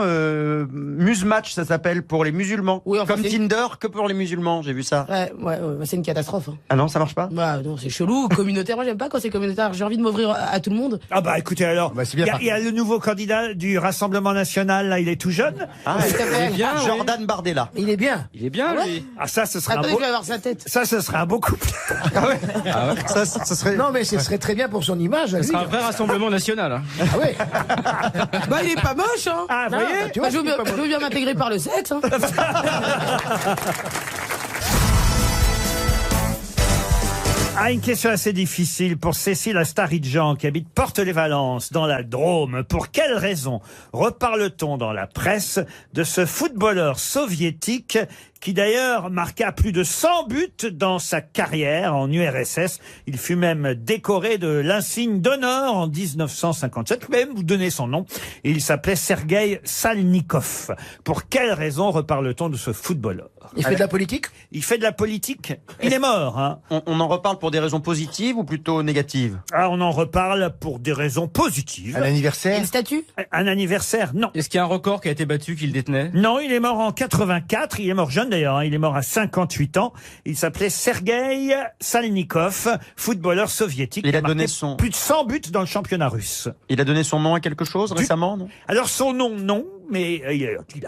Musematch, ça s'appelle, pour les musulmans. Oui, enfin, Comme c'est- Tinder, que pour les musulmans, j'ai vu ça. Ouais, c'est une catastrophe. Hein. Ah non, ça marche pas? Bah non, c'est chelou, communautaire. Moi, j'aime pas quand c'est communautaire. J'ai envie de m'ouvrir à tout le monde. Ah bah écoutez alors, Bah, c'est bien il y a le nouveau candidat du Rassemblement National, là, il est tout jeune. Ah, Tout à fait. bien, oui. Jordan Bardella. Il est bien. Il est bien, lui. Ah ça, ce serait un Attends, beau... je vais avoir sa tête. Ça, ce serait un beau couple. Ça, ce serait... Non, mais ce serait très bien pour son image. à Ce lui. sera un vrai rassemblement national. Hein. Ah ouais. Bah, il est pas moche, hein. Ah, vous Non, voyez bah, tu Bah, vois, je veux bien, c'est pas je veux bien m'intégrer par le sexe. Hein. Ah, une question assez difficile pour Cécile Astaridjan qui habite Porte-les-Valences dans la Drôme. Pour quelle raison reparle-t-on dans la presse de ce footballeur soviétique qui d'ailleurs marqua plus de 100 buts dans sa carrière en URSS. Il fut même décoré de l'insigne d'honneur en 1957. Je peux même vous donner son nom. Il s'appelait Sergueï Salnikov. Pour quelle raison reparle-t-on de ce footballeur? Il fait de la politique? Il fait de la politique. Il est mort, hein. On en reparle pour des raisons positives ou plutôt négatives? Ah, on en reparle pour des raisons positives. Un anniversaire? Une statue? Un anniversaire, non. Est-ce qu'il y a un record qui a été battu qu'il détenait? Non, il est mort en 84. Il est mort jeune d'ailleurs. Hein. Il est mort à 58 ans. Il s'appelait Sergueï Salnikov, footballeur soviétique. Il a marqué donné son... plus de 100 buts dans le championnat russe. Il a donné son nom à quelque chose récemment, non? Alors son nom, non, mais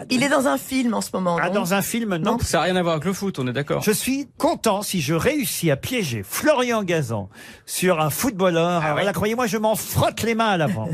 Il est dans un film en ce moment. Ah, non dans un film, non. Ça n'a rien à voir avec le foot, on est d'accord. Je suis content si je réussis à piéger Florian Gazan sur un footballeur. Alors là, croyez-moi, je m'en frotte les mains à l'avant.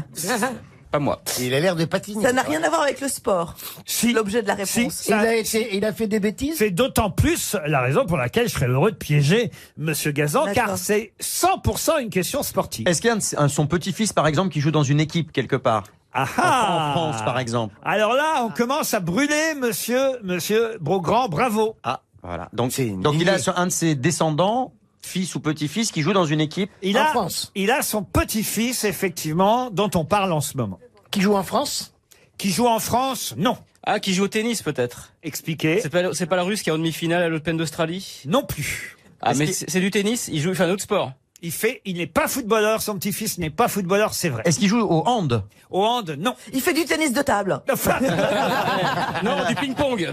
Pas moi. Il a l'air de patiner. Ça n'a rien à voir avec le sport. Si. L'objet de la réponse. Si, ça- Il a fait des bêtises? C'est d'autant plus la raison pour laquelle je serais heureux de piéger Monsieur Gazan, D'accord. car c'est 100% une question sportive. Est-ce qu'il y a son petit-fils, par exemple, qui joue dans une équipe quelque part? Ah En ah France, par exemple. Alors là, on commence à brûler Monsieur Beaugrand, bravo. Ah, voilà. Donc C'est une il a lignée. un de ses descendants, fils ou petit-fils, qui joue dans une équipe. Il En a, France. il a son petit-fils, effectivement, dont on parle en ce moment. Qui joue en France? Qui joue en France? Non. Ah, qui joue au tennis peut-être? Expliquez. C'est pas la Russe qui est en demi-finale à l'Open d'Australie? Non plus. Ah, Est-ce mais qu'il- c'est du tennis, il fait un autre sport. Il n'est pas footballeur, son petit-fils n'est pas footballeur, c'est vrai. Est-ce qu'il joue au hand? Au hand, non. Il fait du tennis de table. Enfin, Non, du ping-pong.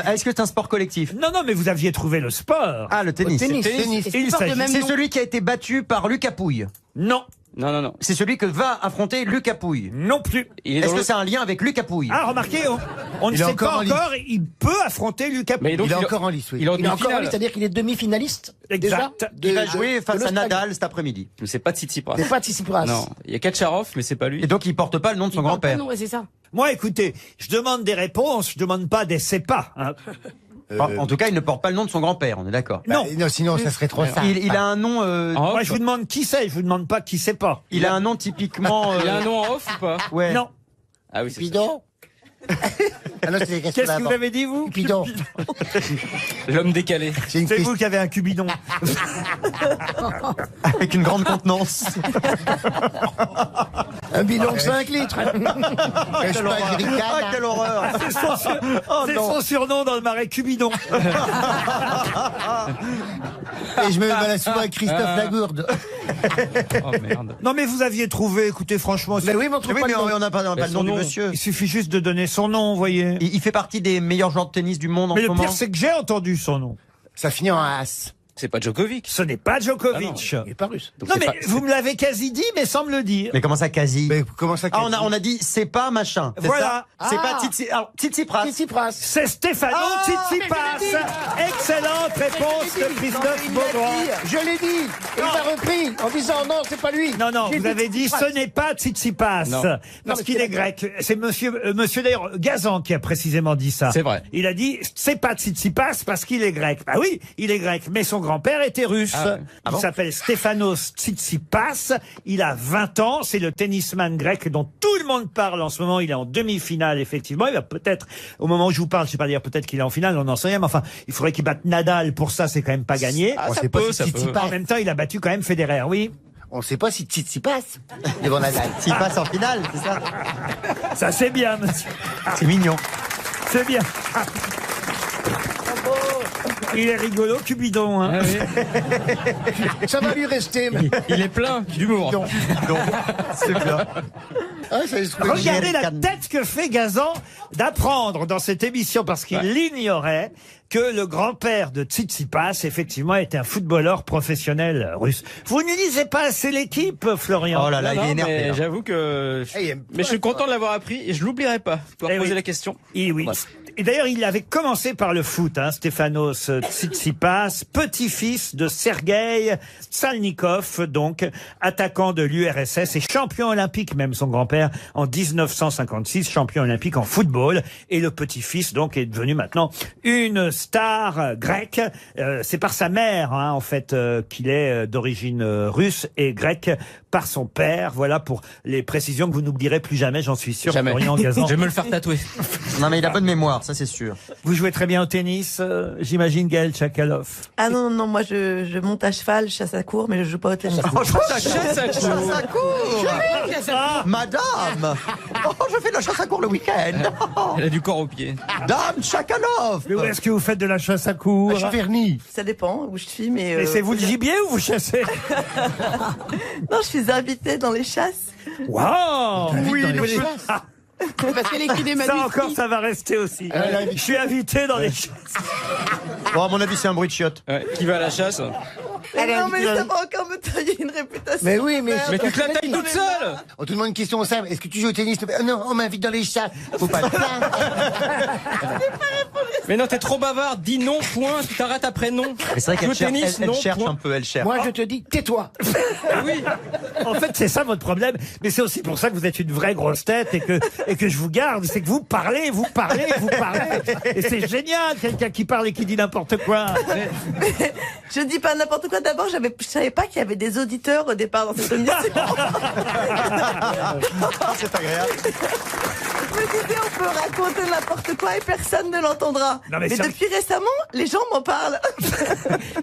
Est-ce que c'est un sport collectif? non, mais vous aviez trouvé le sport. Ah, le tennis. tennis. Et c'est Il sport de s'agit- même C'est nom. celui qui a été battu par Lucas Pouille. Non, Non. C'est celui que va affronter Lucas Pouille. non plus. Il est Est-ce dans que le... c'est un lien avec Lucas Pouille? Ah, remarquez, on ne Il est sait encore pas en lice. encore, il peut affronter Lucas Mais Pouille. donc, Il est encore en lice, oui. Il est en Il est encore en demi-finale. lice, c'est-à-dire qu'il est demi-finaliste? Exact. Déjà Il va de- jouer de face à l'Australie. Nadal cet après-midi. Mais c'est pas Tsitsipas. C'est pas Tsitsipas. Non, il y a Katcharov, mais c'est pas lui. Et donc il porte pas le nom de son Il parle pas, grand-père. non, ouais, c'est ça. Moi, écoutez, je demande des réponses, je demande pas des c'est pas. Hein. En tout cas, il ne porte pas le nom de son grand-père, on est d'accord. Non. Non, sinon ça serait trop simple. Il a un nom. En Moi, off je vous demande qui c'est, je vous demande pas qui c'est pas. Il a un nom typiquement. Il a un nom en off ou pas? Ouais. Non. Ah oui, c'est ça. Cupidon? Ah non, c'est des questions Qu'est-ce que d'avant. vous avez dit, vous? Cupidon. L'homme décalé. C'est une C'est question. vous qui avez un cubidon. Avec une grande contenance. Un bidon de 5 litres. Est-ce pas Ah, Ricard? quelle horreur! C'est son, c'est son surnom dans le marais, cubidon. Et je me balade souvent avec Christophe Lagourde. Oh merde. Non, mais vous aviez trouvé, écoutez, franchement, Mais oui, mais on trouve Oui, pas mais le nom. on n'a pas le nom son du nom. monsieur. il suffit juste de donner son nom, vous voyez. Il fait partie des meilleurs joueurs de tennis du monde en Mais ce le moment. pire, c'est que j'ai entendu son nom. Ça finit en as. C'est pas Djokovic. Ce n'est pas Djokovic. Il est pas russe. Donc non, c'est mais pas- vous me l'avez quasi dit, mais sans me le dire. Mais comment ça, quasi? Mais comment ça? Ah, on a dit c'est pas machin. C'est Voilà. ça. C'est Ah. pas Tsitsipas. Tsitsipas. C'est Stéphano Ah, Tsitsipas. Excellente réponse de Christophe Beaugrand. Je l'ai dit. Et il m'a repris en disant non, c'est pas lui. Non, J'ai vous avez dit Tsitsipas. ce n'est pas Tsitsipas. Non. Parce mais qu'il c'est est grec. C'est monsieur d'ailleurs Gazan qui a précisément dit ça. C'est vrai. Il a dit c'est pas Tsitsipas parce qu'il est grec. Bah oui, il est grec, mais son grand-père était russe. Ah ouais. Ah Il bon s'appelle Stefanos Tsitsipas. Il a 20 ans. C'est le tennisman grec dont tout le monde parle en ce moment. Il est en demi-finale, effectivement. Il va peut-être, au moment où je vous parle, je sais pas dire peut-être qu'il est en finale, on n'en sait rien, mais enfin, il faudrait qu'il batte Nadal. Pour ça, c'est quand même pas gagné. Ah, On ça sait pas peut, si ça peut. Tsitsipas. En même temps, il a battu quand même Federer, oui. On sait pas si Tsitsipas devant Nadal. S'il passe en finale, c'est ça? Ça, c'est bien, monsieur. C'est mignon. C'est bien. Il est rigolo, Cubidon. Hein. Ça va lui rester. Mais... Il est plein d'humour. Donc, c'est bien. Ah, ça se trouve- Regardez la tête que fait Gazan d'apprendre dans cette émission, parce qu'il ignorait que le grand-père de Tsitsipas, effectivement, était un footballeur professionnel russe. Vous ne lisez pas assez l'équipe, Florian. Oh là là, il est énervé. Mais là. j'avoue que... il aime Mais je suis content de l'avoir appris et je l'oublierai pas. Pour Eh poser oui. la question. Et oui. Bref. Et d'ailleurs, il avait commencé par le foot, hein, Stefanos Tsitsipas, petit-fils de Sergueï Salnikov, donc attaquant de l'URSS et champion olympique, même son grand-père, en 1956, champion olympique en football. Et le petit-fils, donc, est devenu maintenant une star grecque. C'est par sa mère, hein, en fait, qu'il est d'origine russe et grecque par son père. Voilà pour les précisions que vous n'oublierez plus jamais, j'en suis sûr. Jamais. Florian Gazan. Je vais me le faire tatouer. Non, mais il a bonne mémoire, ça c'est sûr. Vous jouez très bien au tennis, j'imagine, Gaël Tchakaloff. Ah non, non, moi je monte à cheval, chasse à court, mais je joue pas au tennis. Chasse à court. Chasse à court. Madame. Oh, je fais de la chasse à court le week-end. Elle a du corps au pied. Dame Chakalov. Mais où est-ce que vous faites de la chasse à court? Je suis vernis. Ça dépend où je suis, mais... Mais c'est vous le gibier ou vous chassez? Non, je suis invitée dans les chasses. Waouh! Oui, mais Parce qu'elle écrit des ça manuscrits. encore, ça va rester aussi. Je suis invité dans les chasses. Bon, à mon avis, c'est un bruit de chiotte. Ouais. Qui va à la chasse? Non, mais ça va encore me tailler une réputation. Mais oui, mais... Mais tu te la tailles toute seule. On te demande une question simple. Est-ce que tu joues au tennis? Non, on m'invite dans les chats. Faut pas le faire. Mais non, t'es trop bavard. Dis non, point. Tu t'arrêtes après non. Mais c'est vrai qu'elle Le cherche, tennis, elle non, cherche point. un peu, elle cherche. Moi, je te dis, tais-toi. Oui. En fait, c'est ça votre problème. Mais c'est aussi pour ça que vous êtes une vraie grosse tête et que je vous garde. C'est que vous parlez. Et c'est génial, quelqu'un qui parle et qui dit n'importe quoi. Je dis pas n'importe quoi. D'abord, je savais pas qu'il y avait des auditeurs au départ dans cette émission. C'est agréable. Je me disais, on peut raconter n'importe quoi et personne ne l'entendra. Non, mais mais ça- depuis récemment, les gens m'en parlent.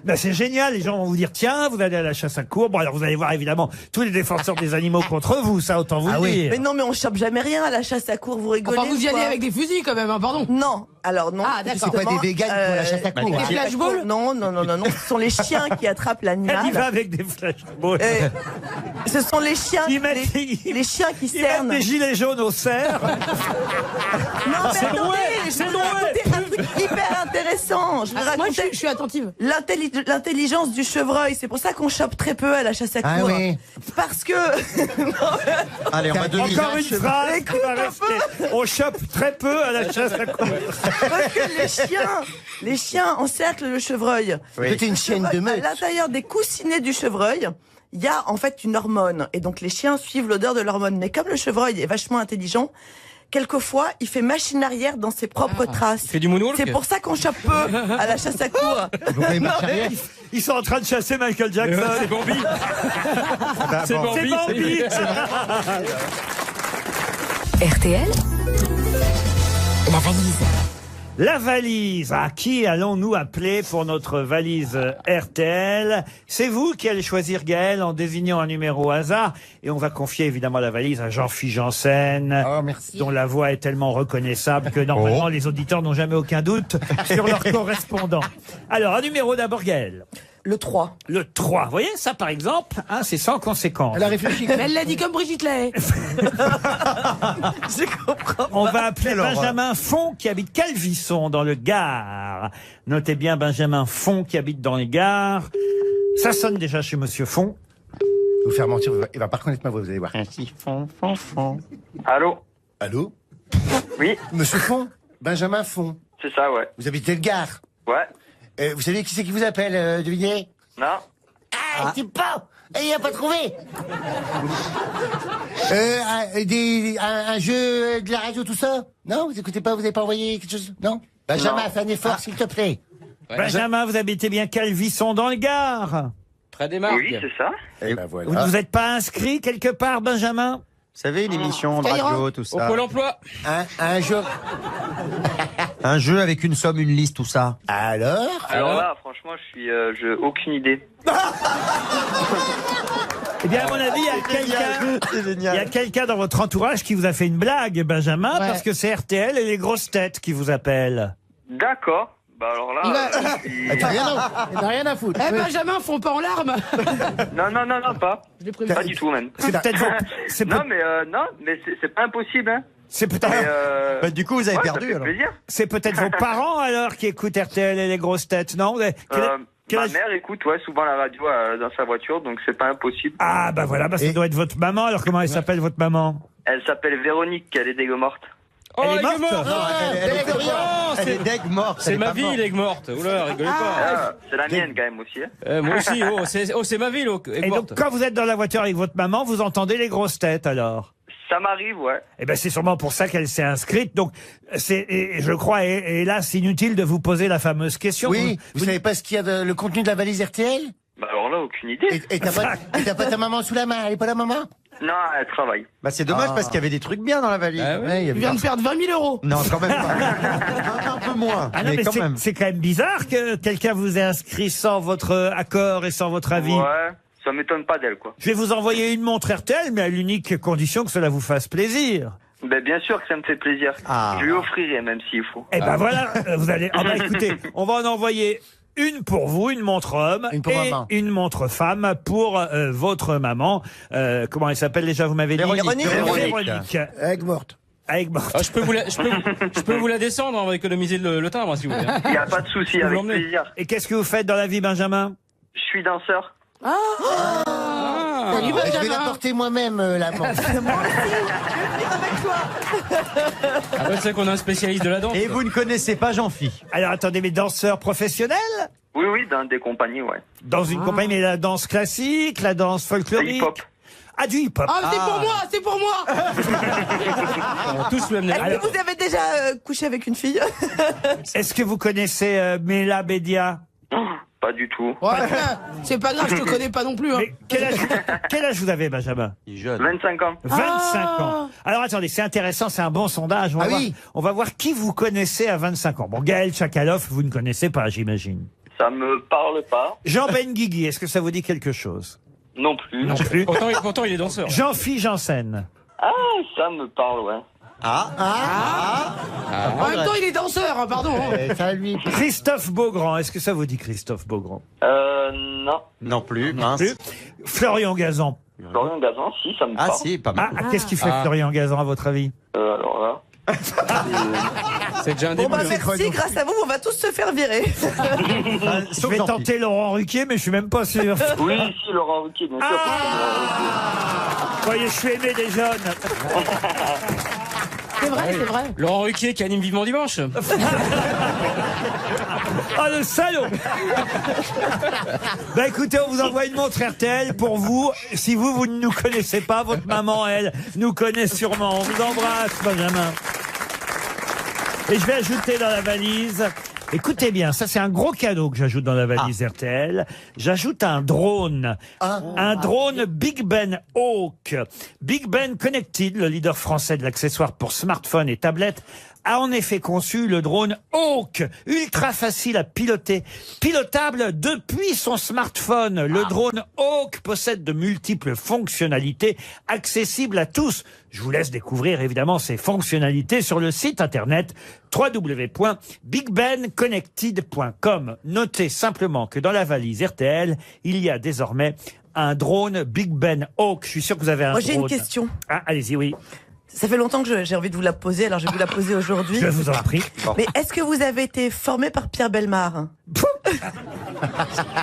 Ben, c'est génial, les gens vont vous dire tiens, vous allez à la chasse à court. Bon, alors vous allez voir évidemment tous les défenseurs des animaux contre vous, ça autant vous le dire. Mais non, mais on chope jamais rien à la chasse à court, vous rigolez. Enfin, vous y ou quoi allez avec des fusils quand même, hein, pardon. Non, alors non. Ah, d'accord. justement, C'est pas des véganes pour la chasse à court. Avec des flashballs? Non, ce sont les chiens qui attrapent Elle y va l'animal. avec des flashballs. Ce sont les chiens, Ils mettent- les chiens qui Ils mettent cernent. des gilets jaunes au cerf. Non, mais C'est attendez, loué, je c'est vais vous loué. raconter un truc hyper intéressant. Je vais Moi, raconter je suis attentive. l'intelligence du chevreuil. C'est pour ça qu'on chope très peu à la chasse à Ah court. oui. Parce que... Allez, on va donner. Encore une phrase qui va rester. On chope très peu à la chasse à court. Parce que les chiens encerclent le chevreuil. Oui. T'es une chienne de À meute. l'intérieur des coussinets du chevreuil, il y a en fait une hormone. Et donc les chiens suivent l'odeur de l'hormone. Mais comme le chevreuil est vachement intelligent, quelquefois, il fait machine arrière dans ses propres traces. Il fait du moonwalk. C'est pour ça qu'on chope peu à la chasse à court. Vous avez marché arrière. Ils sont en train de chasser Michael Jackson. C'est Bambi. C'est Bambi. C'est Bambi. RTL, la valise. La valise. À qui allons-nous appeler pour notre valise RTL? C'est vous qui allez choisir, Gaël, en désignant un numéro au hasard. Et on va confier évidemment la valise à Jean-Philippe Janssen, Oh, merci. dont la voix est tellement reconnaissable que normalement les auditeurs n'ont jamais aucun doute sur leur correspondant. Alors, un numéro d'abord, Gaël. Le 3. Le 3. Vous voyez, ça par exemple, hein, c'est sans conséquence. Elle a réfléchi. Mais elle l'a dit comme Brigitte Lahaye. Je comprends. On va appeler Quelle horreur. Benjamin Font qui habite Calvisson dans le Gard. Notez bien Benjamin Font qui habite dans les Gares. Ça sonne déjà chez Monsieur Font. Vous faire mentir, il va pas reconnaître ma voix, vous allez voir. Allô? Allô? Oui, Monsieur Font? Benjamin Font. c'est ça, ouais. Vous habitez le Gard. Ouais. Vous savez qui c'est qui vous appelle, devinez? Non? Ah, c'est pas! Il a pas trouvé! Un jeu de la radio, tout ça? Non, vous écoutez pas, vous avez pas envoyé quelque chose? Non? Benjamin, Non. fais un effort, s'il te plaît. Benjamin, vous habitez bien Calvisson dans le Gard. Près des marques. Oui, c'est ça. Et ben Vous ne voilà. vous êtes pas inscrit quelque part, Benjamin? Vous savez, une émission de Skyrock. radio, tout Au ça. Pôle emploi. Un jeu. Un jeu avec une somme, une liste, tout ça. Alors? Alors là, franchement, j'ai aucune idée. Eh bien, à mon avis, il y a quelqu'un... C'est Il y a génial. quelqu'un dans votre entourage qui vous a fait une blague, Benjamin, Ouais. parce que c'est RTL et les grosses têtes qui vous appellent. D'accord. Bah alors là, Il n'a rien à foutre. Eh, Benjamin, font pas en larmes. non, pas. Je l'ai prévu. Pas du tout même. C'est peut-être Non, mais c'est pas impossible, hein. C'est peut-être. Bah, du coup, vous avez Ouais, perdu ça fait alors. plaisir. C'est peut-être vos parents alors qui écoutent RTL et les grosses têtes, non? Quel Ma âge- mère écoute souvent la radio dans sa voiture, donc c'est pas impossible. Ah bah voilà, bah, ça doit être votre maman. Alors comment elle s'appelle votre maman? Elle s'appelle Véronique, elle est dégue morte. Oh, Elle est morte Elle est deg morte. C'est ma ville, Aigues morte. Oula, rigolez pas. C'est la mienne quand même aussi. Hein. Moi aussi, c'est ma ville, Aigues Et donc morte. quand vous êtes dans la voiture avec votre maman, vous entendez les grosses têtes alors? Ça m'arrive, ouais. Eh ben c'est sûrement pour ça qu'elle s'est inscrite. Donc je crois, hélas, inutile de vous poser la fameuse question. Oui, vous savez pas ce qu'il y a le contenu de la valise RTL? Bah alors là, aucune idée. Et t'as pas ta maman sous la main, elle est pas la maman? Non, elle travaille. Bah, c'est dommage parce qu'il y avait des trucs bien dans la valise. Ah oui. Ouais, il y Il avait vient de perdre 20 000 euros. Non, quand même pas. un peu moins. Ah non, mais mais quand même. c'est quand même bizarre que quelqu'un vous ait inscrit sans votre accord et sans votre avis. Ouais, ça m'étonne pas d'elle, quoi. Je vais vous envoyer une montre RTL, mais à l'unique condition que cela vous fasse plaisir. Ben bien sûr que ça me fait plaisir. Ah. Je lui offrirai même s'il faut. Eh ben voilà, vous allez. Ah bah écoutez, on va en envoyer une pour vous, une montre homme, Une pour et maman. une montre femme pour votre maman. Comment elle s'appelle déjà, vous m'avez dit? Véronique. Véronique. Aigues morte. Avec morte. Ah, je peux vous la descendre, on va économiser le timbre, si vous voulez. Il n'y a pas de souci, Vous avec l'emmenez. plaisir. Et qu'est-ce que vous faites dans la vie, Benjamin? Je suis danseur. Salut, Je vais Benjamin. la porter moi-même, la montre. Ah ouais, c'est vrai qu'on a un spécialiste de la danse. Et vous ne connaissez pas Jean-Phi? Alors attendez, mais danseur professionnel? Oui, dans des compagnies, ouais. Dans une compagnie, mais la danse classique, la danse folklorique? Hip-hop. Ah, du hip-hop. Ah, c'est pour moi. On a tous le même Est-ce que vous avez déjà couché avec une fille? Est-ce que vous connaissez Mela Bédia? Pas du tout. Ouais, c'est pas grave, je te connais pas non plus. Hein. Mais quel âge vous avez, Benjamin? Il est jeune. 25 ans. 25 ans. Alors attendez, c'est intéressant, c'est un bon sondage. On va voir qui vous connaissez à 25 ans. Bon, Gaël Tchakaloff, vous ne connaissez pas, j'imagine. Ça me parle pas. Jean Benguigui, est-ce que ça vous dit quelque chose? Non plus. Non plus. Pourtant, il est danseur. Jean-Philippe Janssen. Ah, ça me parle, ouais. En même temps, il est danseur, hein, pardon. Ça, lui. Christophe Beaugrand, est-ce que ça vous dit Christophe Beaugrand? Non. Non plus, mince. Plus. Florian Gazan. Florian Gazan, si, ça me Ah parle. si, pas mal. Qu'est-ce qu'il fait Florian Gazan à votre avis? Alors là. C'est déjà un Bon début. bah hein. merci, grâce à vous, on va tous se faire virer. Je vais tenter Laurent Ruquier, mais je suis même pas sûr. Oui, si, Laurent Ruquier, bien sûr. Vous voyez, je suis aimé des jeunes. C'est vrai, c'est vrai. Laurent Ruquier qui anime Vivement Dimanche. Ah, le salaud. Bah écoutez, on vous envoie une montre RTL pour vous. Si vous ne nous connaissez pas, votre maman, elle, nous connaît sûrement. On vous embrasse, Benjamin. Et je vais ajouter dans la valise... Écoutez bien, ça c'est un gros cadeau que j'ajoute dans la valise RTL. J'ajoute un drone. Un drone Big Ben Hawk. Big Ben Connected, le leader français de l'accessoire pour smartphone et tablette, a en effet conçu le drone Hawk, ultra facile à piloter, pilotable depuis son smartphone. Le drone Hawk possède de multiples fonctionnalités accessibles à tous. Je vous laisse découvrir évidemment ces fonctionnalités sur le site internet www.bigbenconnected.com. Notez simplement que dans la valise RTL, il y a désormais un drone Big Ben Hawk. Je suis sûr que vous avez un Moi drone. j'ai une question. Ah, allez-y, oui. Ça fait longtemps que j'ai envie de vous la poser, alors je vais vous la poser aujourd'hui. Je vous en prie. Mais est-ce que vous avez été formé par Pierre Bellemare?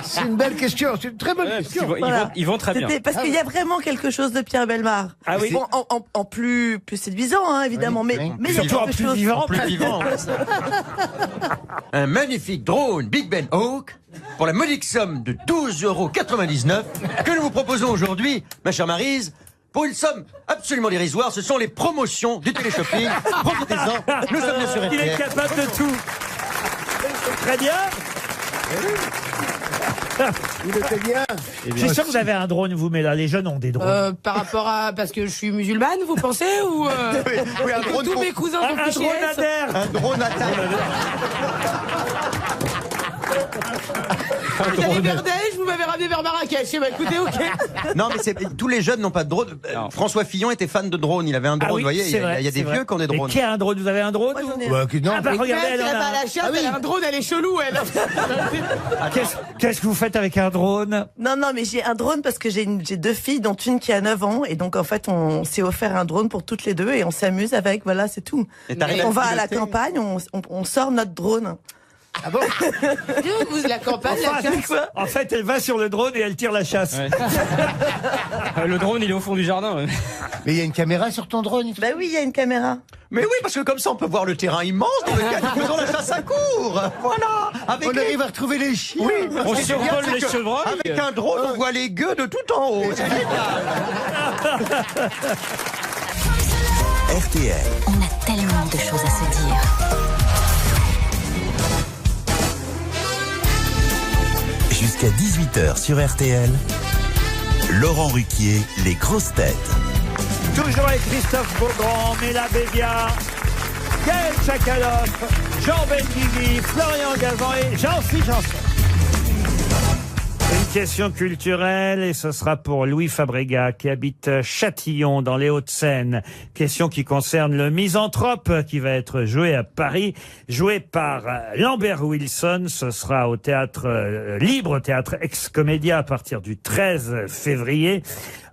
C'est une belle question, c'est une très bonne question. Voilà. Ils vont très bien. Parce qu'il y a vraiment quelque chose de Pierre Bellemare. Ah oui. Bon, en plus séduisant, hein, évidemment, mais il y a Surtout en quelque plus chose. vivant. Plus vivant. Un magnifique drone Big Ben Hawk pour la modique somme de 12,99 € que nous vous proposons aujourd'hui, ma chère Maryse. Pour une somme absolument dérisoire, ce sont les promotions du téléshopping. Profitez-en, nous sommes bien sur Il est RTL. capable de tout. Très bien. Il était bien. Je suis sûr que vous avez un drone, vous, mais là, les jeunes ont des drones. Par rapport à... Parce que je suis musulmane, vous pensez? Ou Oui, un que drone tous pour- mes cousins Un sont fichés drone S? adhère. Un drone à terre. J'allais vers Daesh, vous m'avez ramené vers Marrakech. Bah écoutez, ok. Non, mais tous les jeunes n'ont pas de drone. François Fillon était fan de drone. Il avait un drone. Ah oui, vous voyez, il y a des vieux qui ont des Mais drones. qui a un drone? Vous avez un drone? Moi, j'en ai un. non. Ah bah Et regardez, elle elle en va a à un. la chasse, elle a un drone, elle est chelou, elle. Qu'est-ce que vous faites avec un drone? Non, mais j'ai un drone parce que j'ai 2 filles, dont une qui a 9 ans. Et donc, en fait, on s'est offert un drone pour toutes les 2 et on s'amuse avec. Voilà, c'est tout. Et t'arrives Et à on le va à la piloter campagne, on sort notre drone. Ah bon? Vous, la campagne, Enfin, la chasse. en fait, elle va sur le drone et elle tire la chasse. Ouais. Le drone, il est au fond du jardin. Ouais. Mais il y a une caméra sur ton drone et tout. Bah oui, il y a une caméra. Mais oui, parce que comme ça, on peut voir le terrain immense dans lequel nous faisons la chasse à court. Voilà. Avec On arrive à retrouver les chiens. Oui, On c'est survole génial, les c'est que chevreuils. Avec un drone, on voit les gueux de tout en haut. C'est génial. RTL. On a tellement de choses à se dire. Jusqu'à 18h sur RTL. Laurent Ruquier, les grosses têtes. Toujours avec Christophe Beaugrand, Mela Bédia, Gaël Tchakaloff, Jean Benguigui, Florian Gazan et Jean-Philippe Janson. Une question culturelle et ce sera pour Louis Fabrega qui habite Châtillon dans les Hauts-de-Seine. Question qui concerne le Misanthrope qui va être joué à Paris, joué par Lambert Wilson. Ce sera au théâtre libre, théâtre Ex-Comédia à partir du 13 février.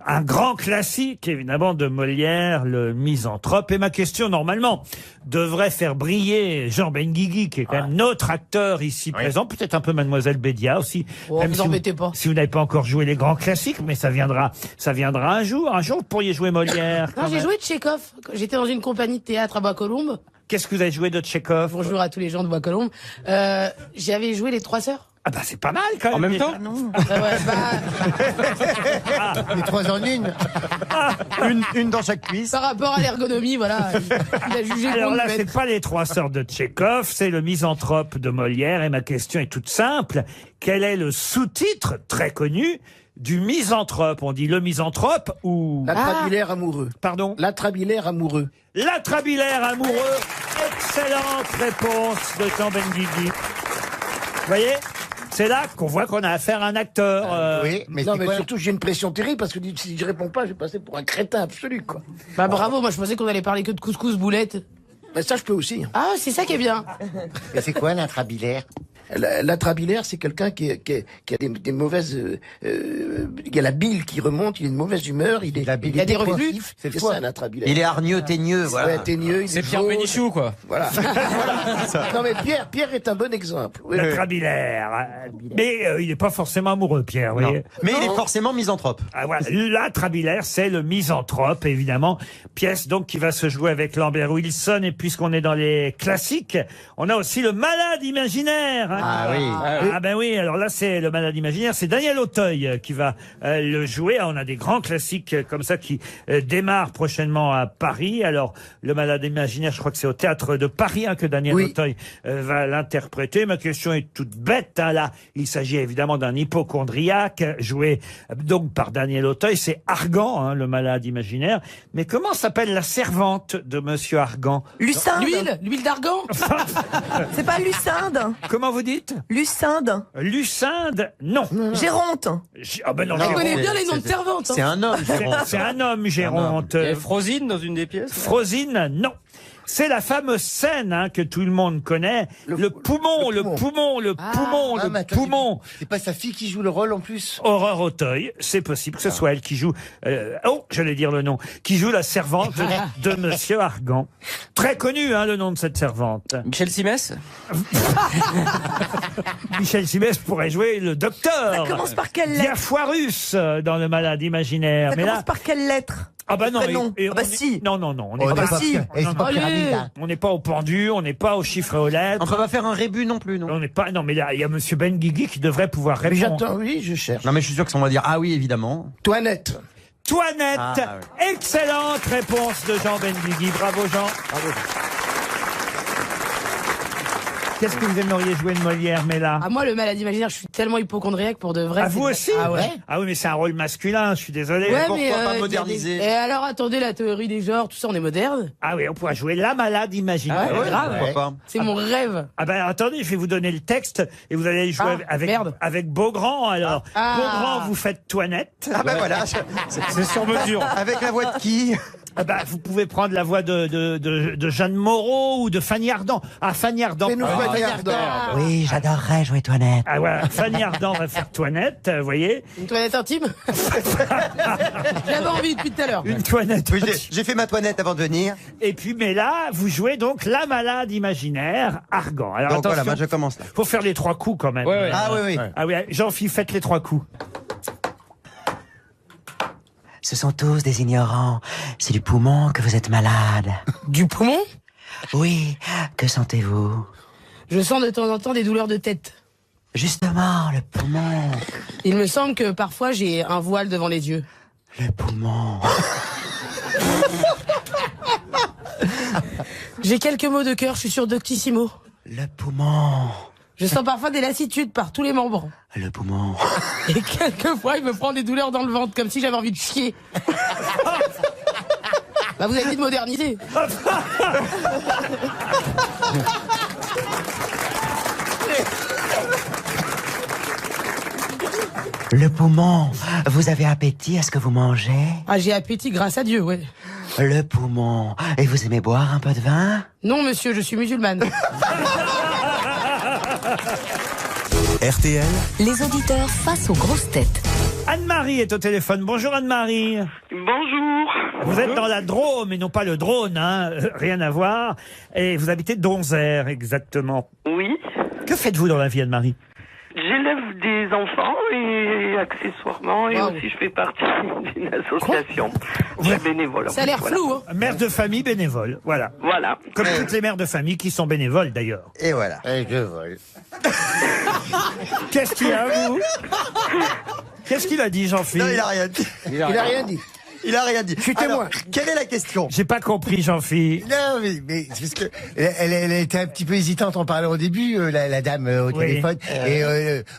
Un grand classique, évidemment, de Molière, le Misanthrope. Et ma question, normalement, devrait faire briller Jean Benguigui, qui est quand même notre acteur ici présent. Peut-être un peu Mademoiselle Bédia aussi. Oh, Même vous si embêtez pas. Si vous n'avez pas encore joué les grands classiques, mais ça viendra un jour. Un jour, vous pourriez jouer Molière. Non, j'ai joué Tchekhov. J'étais dans une compagnie de théâtre à Bois-Colombes. Qu'est-ce que vous avez joué de Tchekhov? Bonjour à tous les gens de Bois-Colombes. J'avais joué Les Trois Sœurs. Ah bah c'est pas mal quand même. En même temps? Non. Les 3 en une. Une dans chaque cuisse. Par rapport à l'ergonomie, voilà. Il a jugé Alors bon là, de c'est mettre. pas les 3 sœurs de Tchekhov, c'est le Misanthrope de Molière. Et ma question est toute simple. Quel est le sous-titre très connu du Misanthrope? On dit le Misanthrope ou... L'atrabilaire amoureux. Pardon? L'atrabilaire amoureux. L'atrabilaire amoureux. Excellente réponse de Jean Benguigui. Vous voyez? C'est là qu'on voit qu'on a affaire à un acteur. Oui, mais Non, c'est mais quoi? surtout, j'ai une pression terrible parce que si je réponds pas, je vais passer pour un crétin absolu, quoi. Bah bravo, moi je pensais qu'on allait parler que de couscous boulettes. Mais ça, je peux aussi. Ah, c'est ça qui est bien. Mais c'est quoi l'intrabilaire? L'atrabilaire, c'est quelqu'un qui a des mauvaises... il y a la bile qui remonte, il a une mauvaise humeur, il La bile Il y a des est quoi? reflux. C'est C'est quoi? ça, un atrabilaire. Il est hargneux, teigneux, voilà. Ouais, teigneux, il C'est est Pierre jaune. Bénichou, quoi. Voilà. Voilà. Non, mais Pierre est un bon exemple. Oui. L'atrabilaire. Mais il n'est pas forcément amoureux, Pierre. Vous voyez. Mais il est forcément misanthrope. Ah, voilà. L'atrabilaire, c'est le Misanthrope, évidemment. Pièce donc qui va se jouer avec Lambert Wilson. Et puisqu'on est dans les classiques, on a aussi le Malade imaginaire. Hein. Ah oui. Ah ben oui, alors là c'est le Malade imaginaire, c'est Daniel Auteuil qui va le jouer. Ah, on a des grands classiques comme ça qui démarrent prochainement à Paris. Alors le Malade imaginaire, je crois que c'est au théâtre de Paris que Daniel Auteuil va l'interpréter. Ma question est toute bête. Hein, là, il s'agit évidemment d'un hypocondriaque joué donc par Daniel Auteuil. C'est Argan, hein, le Malade imaginaire. Mais comment s'appelle la servante de Monsieur Argan? Lucinde. L'huile d'argan. C'est pas Lucinde. Comment vous dites? Lucinde. Lucinde? Non. Géronte. Ah ben non, On Géronte. connaît bien les noms de servantes. hein. C'est un homme, Géronte. C'est un homme, Géronte. Il y a Frosine dans une des pièces. Frosine, non. C'est la fameuse scène que tout le monde connaît. Le poumon. Ah, mais attends, c'est pas sa fille qui joue le rôle en plus? Aurore Auteuil, c'est possible que ce soit elle qui joue... j'allais dire le nom. Qui joue la servante de Monsieur Argan. Très connu, le nom de cette servante. Michel Simès. Michel Simès pourrait jouer le docteur. Ça commence par quelle lettre? Diafoirus dans Le Malade imaginaire. Ça Mais commence là... par quelle lettre? Ah bah non, Prénom. et Ah bah on est- si. non, on n'est Oh, pas, pas si. et c'est pas Allez. pyramide, hein. on n'est pas au pendu, on n'est pas aux chiffres et aux lettres. On peut pas faire un rébut non plus, non? On n'est pas, non mais là, il y a Monsieur Benguigui qui devrait pouvoir Mais répondre. j'attends, oui, je cherche. Non, mais je suis sûr qu'on va dire ah oui, évidemment. Toinette. Toinette, Ah, excellente réponse de Jean Benguigui. Bravo Jean. Qu'est-ce que vous aimeriez jouer de Molière, mais là? Ah, moi, le malade imaginaire, je suis tellement hypochondriaque pour de vrai. Ah, vous aussi? Ah ouais. Ah oui, mais c'est un rôle masculin, je suis désolé. Ouais, pourquoi mais, pas il y a moderniser? Et alors, attendez, la théorie des genres, tout ça, on est moderne. Ah oui, on pourra jouer la malade imaginaire. Ah ouais, grave. Pourquoi pas? C'est mon rêve. Ah ben attendez, je vais vous donner le texte et vous allez jouer Ah, merde. avec Beaugrand alors. Ah. Beaugrand, vous faites Toinette. Ah ben voilà, C'est sur mesure. avec la voix de qui? Ah ben, vous pouvez prendre la voix de Jeanne Moreau ou de Fanny Ardant. Ah, Fanny Ardant. Fais-nous Fanny Ardant. Oui, j'adorerais jouer Toinette. Ah voilà, Fanny Ardant va faire Toinette, vous voyez. Une toilette intime. J'avais envie depuis tout à l'heure. Une Toinette. Oui, j'ai fait ma toinette avant de venir. Et puis, mais là, vous jouez donc la malade imaginaire, Argan. Alors Donc voilà, attention, moi je commence là. faut faire les 3 coups quand même. Ouais, ouais. Ah oui, oui. Ah oui, Jean-Philippe, faites les 3 coups. Ce sont tous des ignorants. C'est du poumon que vous êtes malade. Du poumon? Oui, que sentez-vous? Je sens de temps en temps des douleurs de tête. Justement, le poumon. Il me semble que parfois j'ai un voile devant les yeux. Le poumon. J'ai quelques maux de cœur, je suis sur Doctissimo. Le poumon. Je sens parfois des lassitudes par tous les membres. Le poumon. Et quelquefois, il me prend des douleurs dans le ventre, comme si j'avais envie de chier. Bah, vous avez dit de moderniser. Le poumon. Vous avez appétit à ce que vous mangez? Ah, j'ai appétit grâce à Dieu, ouais. Le poumon. Et vous aimez boire un peu de vin? Non, monsieur, je suis musulmane. RTL, Les auditeurs face aux grosses têtes. Anne-Marie est au téléphone. Bonjour Anne-Marie. Bonjour. Vous êtes dans la Drôme et non pas le drone, hein, rien à voir. Et vous habitez Donzère, exactement. Oui. Que faites-vous dans la vie, Anne-Marie? J'élève des enfants et accessoirement, et aussi je fais partie d'une association. Je suis bénévole. Ça a l'air Voilà. flou, hein. Mère de famille bénévole, voilà. Voilà. Comme toutes les mères de famille qui sont bénévoles d'ailleurs. Et voilà. Et je vole. Qu'est-ce qu'il a, vous? Qu'est-ce qu'il a dit, Jean-Philippe? Non, il a rien dit. Il a rien dit. Il a rien dit. Je suis témoin. Alors, quelle est la question? J'ai pas compris, Jean-Philippe. Non, mais c'est parce que elle était un petit peu hésitante en parlant au début, la dame au téléphone, et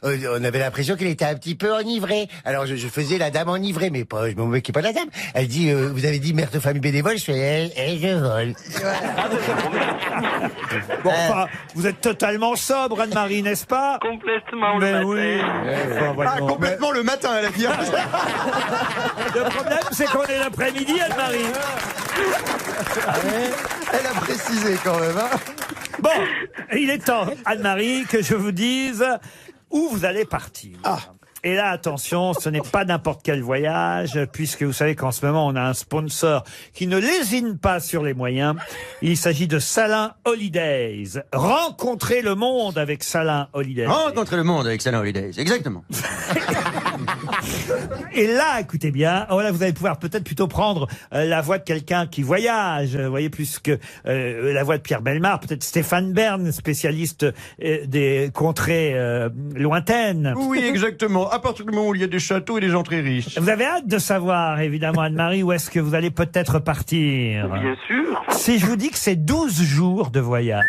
on avait l'impression qu'elle était un petit peu enivrée. Alors je faisais la dame enivrée, mais pas, je me moquais pas de la dame. Elle dit, vous avez dit mère de famille bénévole, je fais, je vole. Bon, enfin, vous êtes totalement sobre, Anne-Marie, n'est-ce pas? Complètement le Mais matin. oui. Enfin, voyons. Complètement le matin, elle a dit. Le problème, c'est qu'on est l'après-midi, Anne-Marie. Elle a précisé quand même. Hein. Bon, il est temps, Anne-Marie, que je vous dise où vous allez partir. Et là, attention, ce n'est pas n'importe quel voyage, puisque vous savez qu'en ce moment, on a un sponsor qui ne lésine pas sur les moyens. Il s'agit de Salin Holidays. Rencontrez le monde avec Salin Holidays. Rencontrer le monde avec Salin Holidays, exactement. Et là, écoutez bien, oh là, vous allez pouvoir peut-être plutôt prendre la voix de quelqu'un qui voyage, vous voyez, plus que la voix de Pierre Bellemare, peut-être Stéphane Bern, spécialiste des contrées lointaines. Oui, exactement. À partir du moment où il y a des châteaux et des gens très riches. Vous avez hâte de savoir, évidemment, Anne-Marie, où est-ce que vous allez peut-être partir. Bien sûr. Si je vous dis que c'est 12 jours de voyage.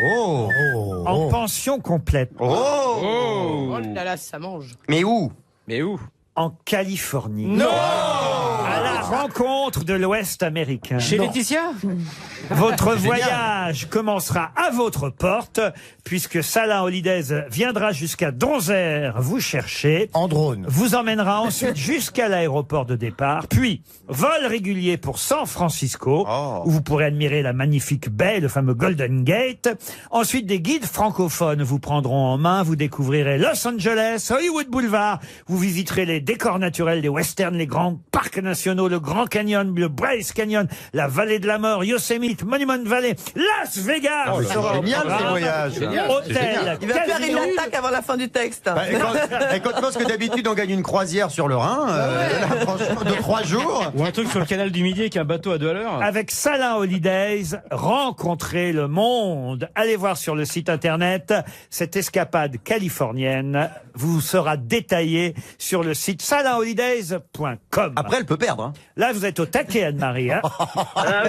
En pension complète. Oh là là, ça mange. Mais où? Mais où? En Californie. Non! À la rencontre de l'Ouest américain. Chez Laetitia? Votre voyage commencera à votre porte, puisque Salin Holidays viendra jusqu'à Donzère vous chercher. En drone. Vous emmènera ensuite jusqu'à l'aéroport de départ, puis vol régulier pour San Francisco, où vous pourrez admirer la magnifique baie, le fameux Golden Gate. Ensuite, des guides francophones vous prendront en main, vous découvrirez Los Angeles, Hollywood Boulevard, vous visiterez les décors naturels des westerns, les grands parcs nationaux, le Grand Canyon, le Bryce Canyon, la vallée de la mort, Yosemite, Monument Valley, Las Vegas. C'est génial ce voyage. Hôtel, Il va faire une casino. attaque avant la fin du texte. Et quand tu penses que d'habitude on gagne une croisière sur le Rhin, là, franchement, de 3 jours. Ou un truc sur le canal du Midi avec un bateau à 2 à l'heure. Avec Salin Holidays, rencontrez le monde. Allez voir sur le site internet cette escapade californienne vous sera détaillée sur le site salinholidays.com. Après, elle peut perdre. Hein. Là, vous êtes au taquet, Anne-Marie. Hein.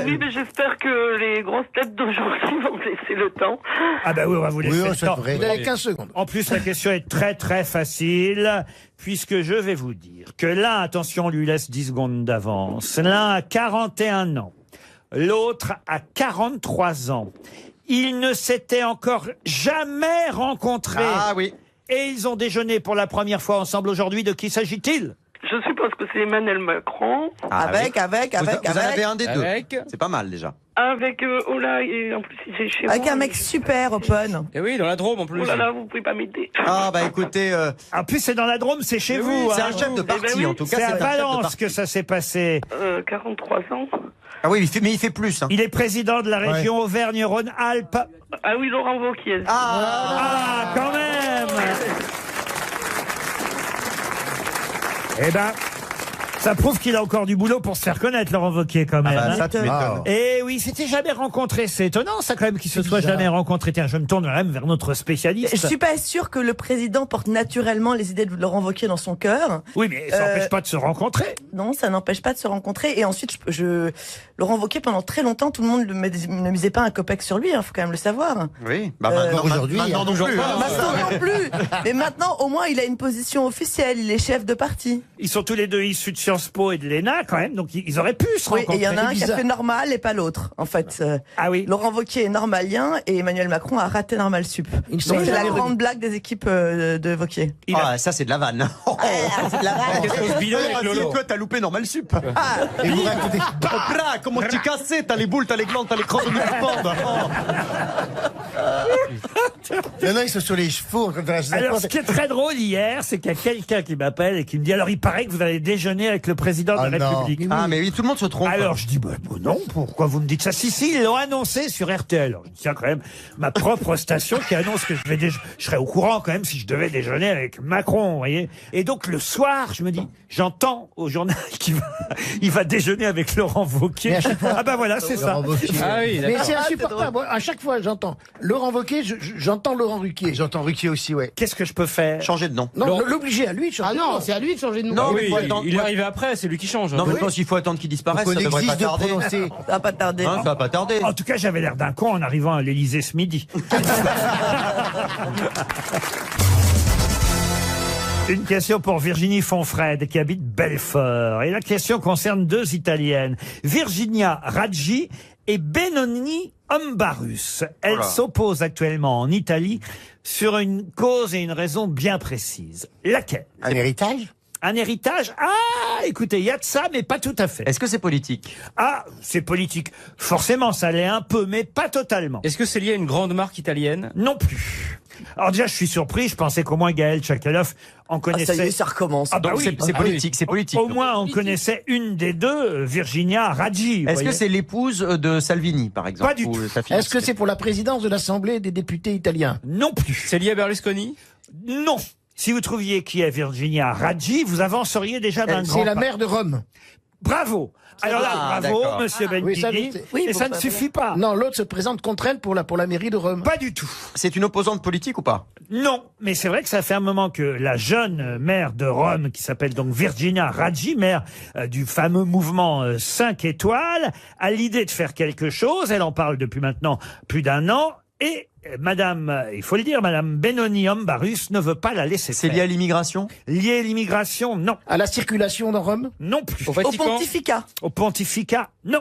Oui, mais j'espère que les grosses têtes d'aujourd'hui vont me laisser le temps. Ah ben oui, on va vous laisser Oui, le temps. Vous avez 15 secondes. En plus, la question est très très facile, puisque je vais vous dire que l'un, attention, on lui laisse 10 secondes d'avance. L'un a 41 ans, l'autre a 43 ans. Ils ne s'étaient encore jamais rencontrés. Ah oui. Et ils ont déjeuné pour la première fois ensemble aujourd'hui. De qui s'agit-il? Je suppose que c'est Emmanuel Macron. Avec. Vous en avez un des deux. C'est pas mal déjà. Avec Ola, et en plus il est chez Avec moi. un mec super open. Et oui, dans la Drôme en plus. Oh là là, vous pouvez pas m'aider. Ah bah écoutez, En plus, c'est dans la Drôme, c'est chez vous. c'est hein. un chef de parti Eh ben oui. en tout cas. C'est à un chef de Valence parti. que ça s'est passé. 43 ans. Ah oui, mais il fait plus. Hein. Il est président de la région Auvergne-Rhône-Alpes. Ah oui, Laurent Wauquiez. Ah, quand même. Eh ben, ça prouve qu'il a encore du boulot pour se faire connaître, Laurent Wauquiez, quand même. ça, tu m'étonnes. Et oui, c'était jamais rencontré. C'est étonnant, ça, quand même, qu'ils se soient jamais rencontrés. Tiens, je me tourne même vers notre spécialiste. Je suis pas sûre que le président porte naturellement les idées de Laurent Wauquiez dans son cœur. Oui, mais ça n'empêche pas de se rencontrer. Non, ça n'empêche pas de se rencontrer. Et ensuite, Laurent Wauquiez, pendant très longtemps, tout le monde ne misait pas un copec sur lui. Faut quand même le savoir. Oui. Bah aujourd'hui, maintenant non plus. hein. Maintenant non plus. Mais maintenant, au moins, il a une position officielle. Il est chef de parti. Ils sont tous les deux issus de Sciences Po et de l'ENA, quand même. Donc, ils auraient pu se Oui, rencontrer. et il y en a un qui a bizarre. fait normal et pas l'autre. En fait, Ah oui. Laurent Wauquiez est normalien et Emmanuel Macron a raté normal sup. Ils Donc sont c'est la jamais grande blague des équipes de Wauquiez. Il a- Ah, ça c'est de la vanne. C'est de la vanne. Qu'est-ce qu'on se bidonne avec Lolo? Toi, t'as loupé normal sup. Et vous racontez. Hop là, comment tu cassais? T'as les boules, t'as les glandes, t'as les crosses de pende. Non, ils sont sur les chevaux. Alors, ce qui est très drôle hier, c'est qu'il y a quelqu'un qui m'appelle et qui me dit, alors, il paraît que vous allez déjeuner avec le président de la non. République. Ah, mais oui, tout le monde se trompe. Alors je dis non, pourquoi vous me dites ça? Si, ils l'ont annoncé sur RTL. Alors, je dis, tiens, quand même, ma propre station qui annonce que je serais au courant quand même si je devais déjeuner avec Macron, vous voyez. Et donc le soir, je me dis, j'entends au journal il va déjeuner avec Laurent Wauquiez. Mais à chaque fois- Ah bah voilà, c'est ça. Ah oui, Mais c'est insupportable. À chaque fois, j'entends Laurent Wauquiez, j'entends Laurent Ruquier. J'entends Ruquier aussi, ouais. Qu'est-ce que je peux faire? Changer de nom. Non, l'obliger à lui de changer. Ah non, c'est à lui de changer de nom. Non, Ah mais oui, faut attendre. il est arrivé après, c'est lui qui change. Non, mais je pense qu'il faut attendre qu'il disparaisse. Qu'on Ça devrait pas existe de tarder. prononcer. Ça va pas tarder. Hein, ça va pas tarder. En tout cas, j'avais l'air d'un con en arrivant à l'Élysée ce midi. Une question pour Virginie Fonfred qui habite Belfort. Et la question concerne deux Italiennes, Virginia Raggi et Benoni Ambarus. Elles Voilà. s'opposent actuellement en Italie sur une cause et une raison bien précise. Laquelle? Un héritage? Un héritage? Ah, écoutez, il y a de ça, mais pas tout à fait. Est-ce que c'est politique? Ah, c'est politique. Forcément, ça l'est un peu, mais pas totalement. Est-ce que c'est lié à une grande marque italienne? Non plus. Alors déjà, je suis surpris. Je pensais qu'au moins Gaël Tchakaloff en Ah, connaissait. ça y est, ça recommence. Ah bah Donc oui. c'est politique, c'est politique. Au moins, on connaissait une des deux, Virginia Raggi. vous Est-ce que voyez. c'est l'épouse de Salvini, par exemple? Pas du ou tout. sa fille? Est-ce que c'est pour la présidence de l'Assemblée des députés italiens? Non plus. C'est lié à Berlusconi? Non. Si vous trouviez qui est Virginia Raggi, vous avanceriez déjà d'un grand C'est la pas. maire de Rome. Bravo. Alors là, Ah, bravo, d'accord. monsieur oui, ça, Benguigui. je sais. Oui, Et bon, ça ne bah, suffit pas. Non, l'autre se présente contre elle pour la mairie de Rome. Pas du tout. C'est une opposante politique ou pas? Non, mais c'est vrai que ça fait un moment que la jeune maire de Rome, qui s'appelle donc Virginia Raggi, maire du fameux mouvement 5 étoiles, a l'idée de faire quelque chose. Elle en parle depuis maintenant plus d'un an. Et madame, il faut le dire, madame Benoni Ambarus ne veut pas la laisser C'est faire. lié à l'immigration? Lié à l'immigration? Non. À la circulation dans Rome? Non plus. Au Au Vatican? pontificat. Au pontificat? Non.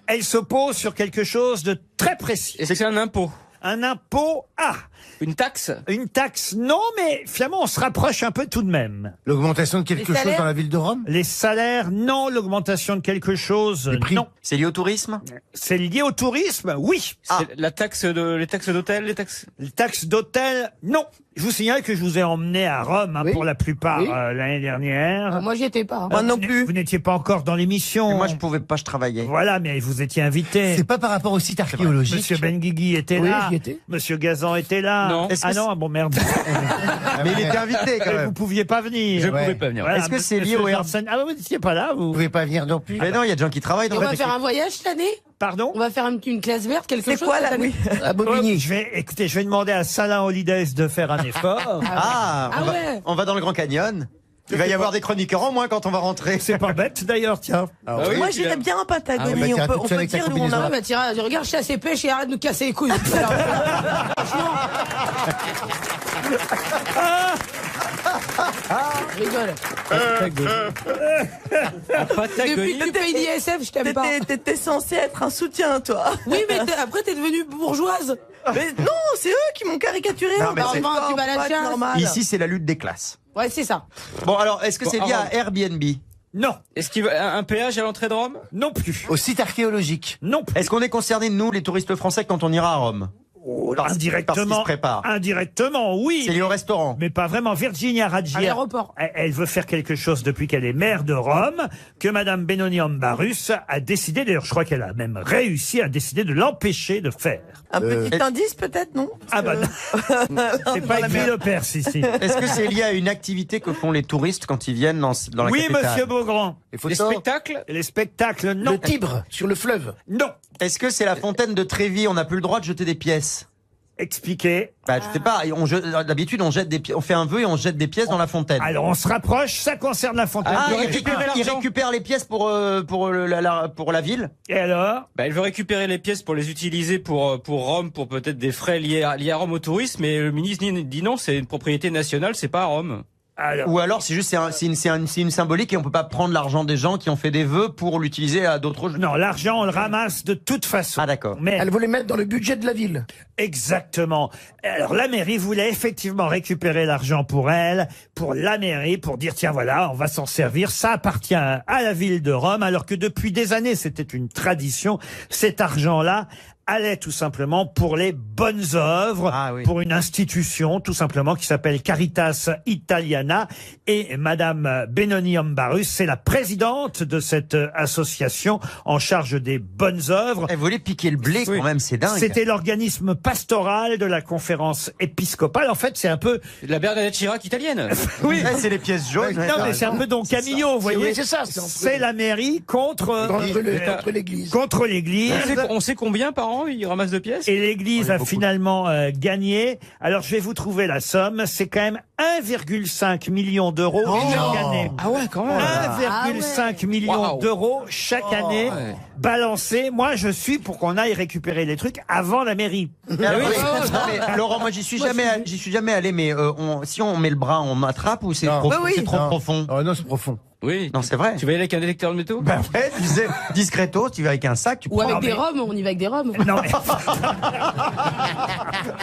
Elle s'oppose sur quelque chose de très précis. Est-ce que c'est un impôt? Un impôt? Ah. Une taxe? Une taxe? Non, mais finalement, on se rapproche un peu tout de même. L'augmentation de quelque Les chose salaires dans la ville de Rome? Les salaires? Non. L'augmentation de quelque chose? Les prix? Non. C'est lié au tourisme? C'est lié au tourisme? Oui. C'est la taxe les taxes d'hôtel, les taxes? Les taxes d'hôtel? Non. Je vous signale que je vous ai emmené à Rome Oui. pour la plupart Oui. l'année dernière. Ah, moi, j'y étais pas. Moi non Vous plus. Vous n'étiez pas encore dans l'émission. Et moi, je pouvais pas, je travaillais. Voilà, mais vous étiez invité. C'est pas par rapport au site archéologique. Monsieur Benguigui était Oui, là. j'y étais. Monsieur Gazan était là. Non. Est-ce que Ah non, ah bon merde. Mais il était invité quand Vous même. pouviez pas venir. Je Ouais. pouvais pas venir. Voilà, Est-ce que c'est monsieur lié au Janssen- Ah, vous n'étiez pas là, vous. Vous pouvez pas venir non plus. Mais non, il y a des gens qui travaillent Et dans on la va faire un voyage cette année? Pardon? On va faire une classe verte, quelque chose? C'est quoi cette là, année oui? À Bobigny. Écoutez, je vais demander à Salin Holidays de faire un effort. Ah, Ah ouais. on va dans le Grand Canyon. Il va y avoir des chroniqueurs en moins quand on va rentrer. C'est pas bête d'ailleurs, tiens. Moi, j'irais bien en Patagonie. Ah, bah, on peut dire où on a. Bah, tiens, regarde, chasse et pêche et arrête de nous casser les couilles. Je rigole. Depuis que tu payes l'ISF, je t'aime pas. T'étais censé être un soutien, toi. Oui, mais après, t'es devenue bourgeoise. Mais non, c'est eux qui m'ont caricaturé. Non, mais Normalement, tu vas à la chasse. normal. Ici, c'est la lutte des classes. Ouais, c'est ça. Bon, alors, est-ce que c'est lié à Airbnb? Non. Est-ce qu'il y a un péage à l'entrée de Rome? Non plus. Au site archéologique. Non plus. Est-ce qu'on est concerné, nous, les touristes français, quand on ira à Rome? Parce qu'il Indirectement. se prépare. Indirectement, oui. C'est lié au restaurant. Mais pas vraiment. Virginia À Raggi. l'aéroport. Elle veut faire quelque chose depuis qu'elle est maire de Rome, que Madame Benoni-Ambarus a décidé, d'ailleurs je crois qu'elle a même réussi à décider de l'empêcher de faire. Un petit indice, peut-être, non? Ah bah non. C'est pas écrit le Perse ici. Est-ce que c'est lié à une activité que font les touristes quand ils viennent dans la Oui, capitale? monsieur Beaugrand. Les spectacles? Les spectacles, non. Le Tibre, sur le fleuve. Non. Est-ce que c'est la fontaine de Trévis? On n'a plus le droit de jeter des pièces. Expliquez. Bah, je sais pas. D'habitude, on fait un vœu et on jette des pièces dans la fontaine. Alors on se rapproche, ça concerne la fontaine. Ah, il il récupère les pièces pour la ville. Et alors? Bah, elle veut récupérer les pièces pour les utiliser pour Rome, pour peut-être des frais liés à Rome au tourisme, mais le ministre dit non, c'est une propriété nationale, c'est pas à Rome. Alors. Ou alors c'est juste c'est une symbolique et on peut pas prendre l'argent des gens qui ont fait des vœux pour l'utiliser à d'autres jeux. Non, l'argent on le ramasse de toute façon. Ah d'accord. Mais Elle voulait mettre dans le budget de la ville. exactement. Alors la mairie voulait effectivement récupérer l'argent pour elle, pour la mairie, pour dire tiens voilà, on va s'en servir. Ça appartient à la ville de Rome, alors que depuis des années c'était une tradition. Cet argent-là allait tout simplement pour les bonnes œuvres, Ah oui. pour une institution tout simplement qui s'appelle Caritas Italiana. Et Madame Benoni-Ambarus, c'est la présidente de cette association en charge des bonnes œuvres. Elle voulait piquer le blé quand même, c'est dingue. C'était l'organisme pastoral de la conférence épiscopale. En fait, c'est un peu... La Bernadette Chirac italienne. Oui. Ouais, c'est les pièces jaunes. Non, mais c'est un peu Don Camillo, vous voyez. Oui, c'est ça. C'est la mairie contre Contre l'église. contre l'église. On sait combien par an il ramasse de pièces? Et l'église a finalement gagné. Alors, je vais vous trouver la somme. C'est quand même 1,5 million d'euros chaque année. Ah ouais, quand même. 1,5 million d'euros chaque année balancés. Moi, je suis pour qu'on aille récupérer les trucs avant la mairie. Ah oui. Non, mais, Laurent, moi j'y suis jamais allé, mais si on met le bras, on attrape ou c'est trop, c'est trop profond? Oh non, c'est profond. Oui. Non, c'est vrai. Tu vas y aller avec un détecteur de métaux? Bah ouais, tu disais, discretos, tu vas avec un sac, tu Ou prends. avec des rhums, on y va avec des rhums. Non, mais...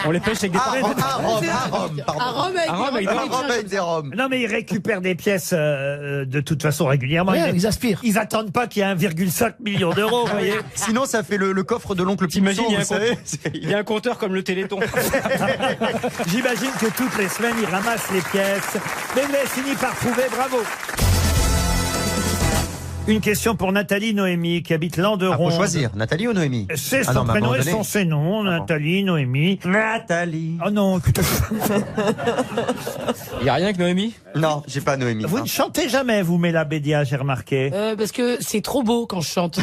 On les pêche avec des Rome, pardon. À Rome Avec des Roms. Non, mais ils récupèrent des pièces de toute façon régulièrement. Ouais, ils aspirent. Ils attendent pas qu'il y ait 1,5 million d'euros, vous voyez. Sinon, ça fait le coffre de l'oncle T'imagines, Picsou, il y a un compteur comme le Téléthon. J'imagine que toutes les semaines, ils ramassent les pièces. Mais vous avez fini par trouver, bravo. Une question pour Nathalie Noémie, qui habite Landeron. Faut choisir, Nathalie ou Noémie? C'est son prénom et son prénom, Nathalie Noémie. Nathalie. Oh non, écoutez. Il y a rien que Noémie? Non, j'ai pas Noémie. Vous ne chantez jamais, vous, Mela Bédia, j'ai remarqué. Parce que c'est trop beau quand je chante.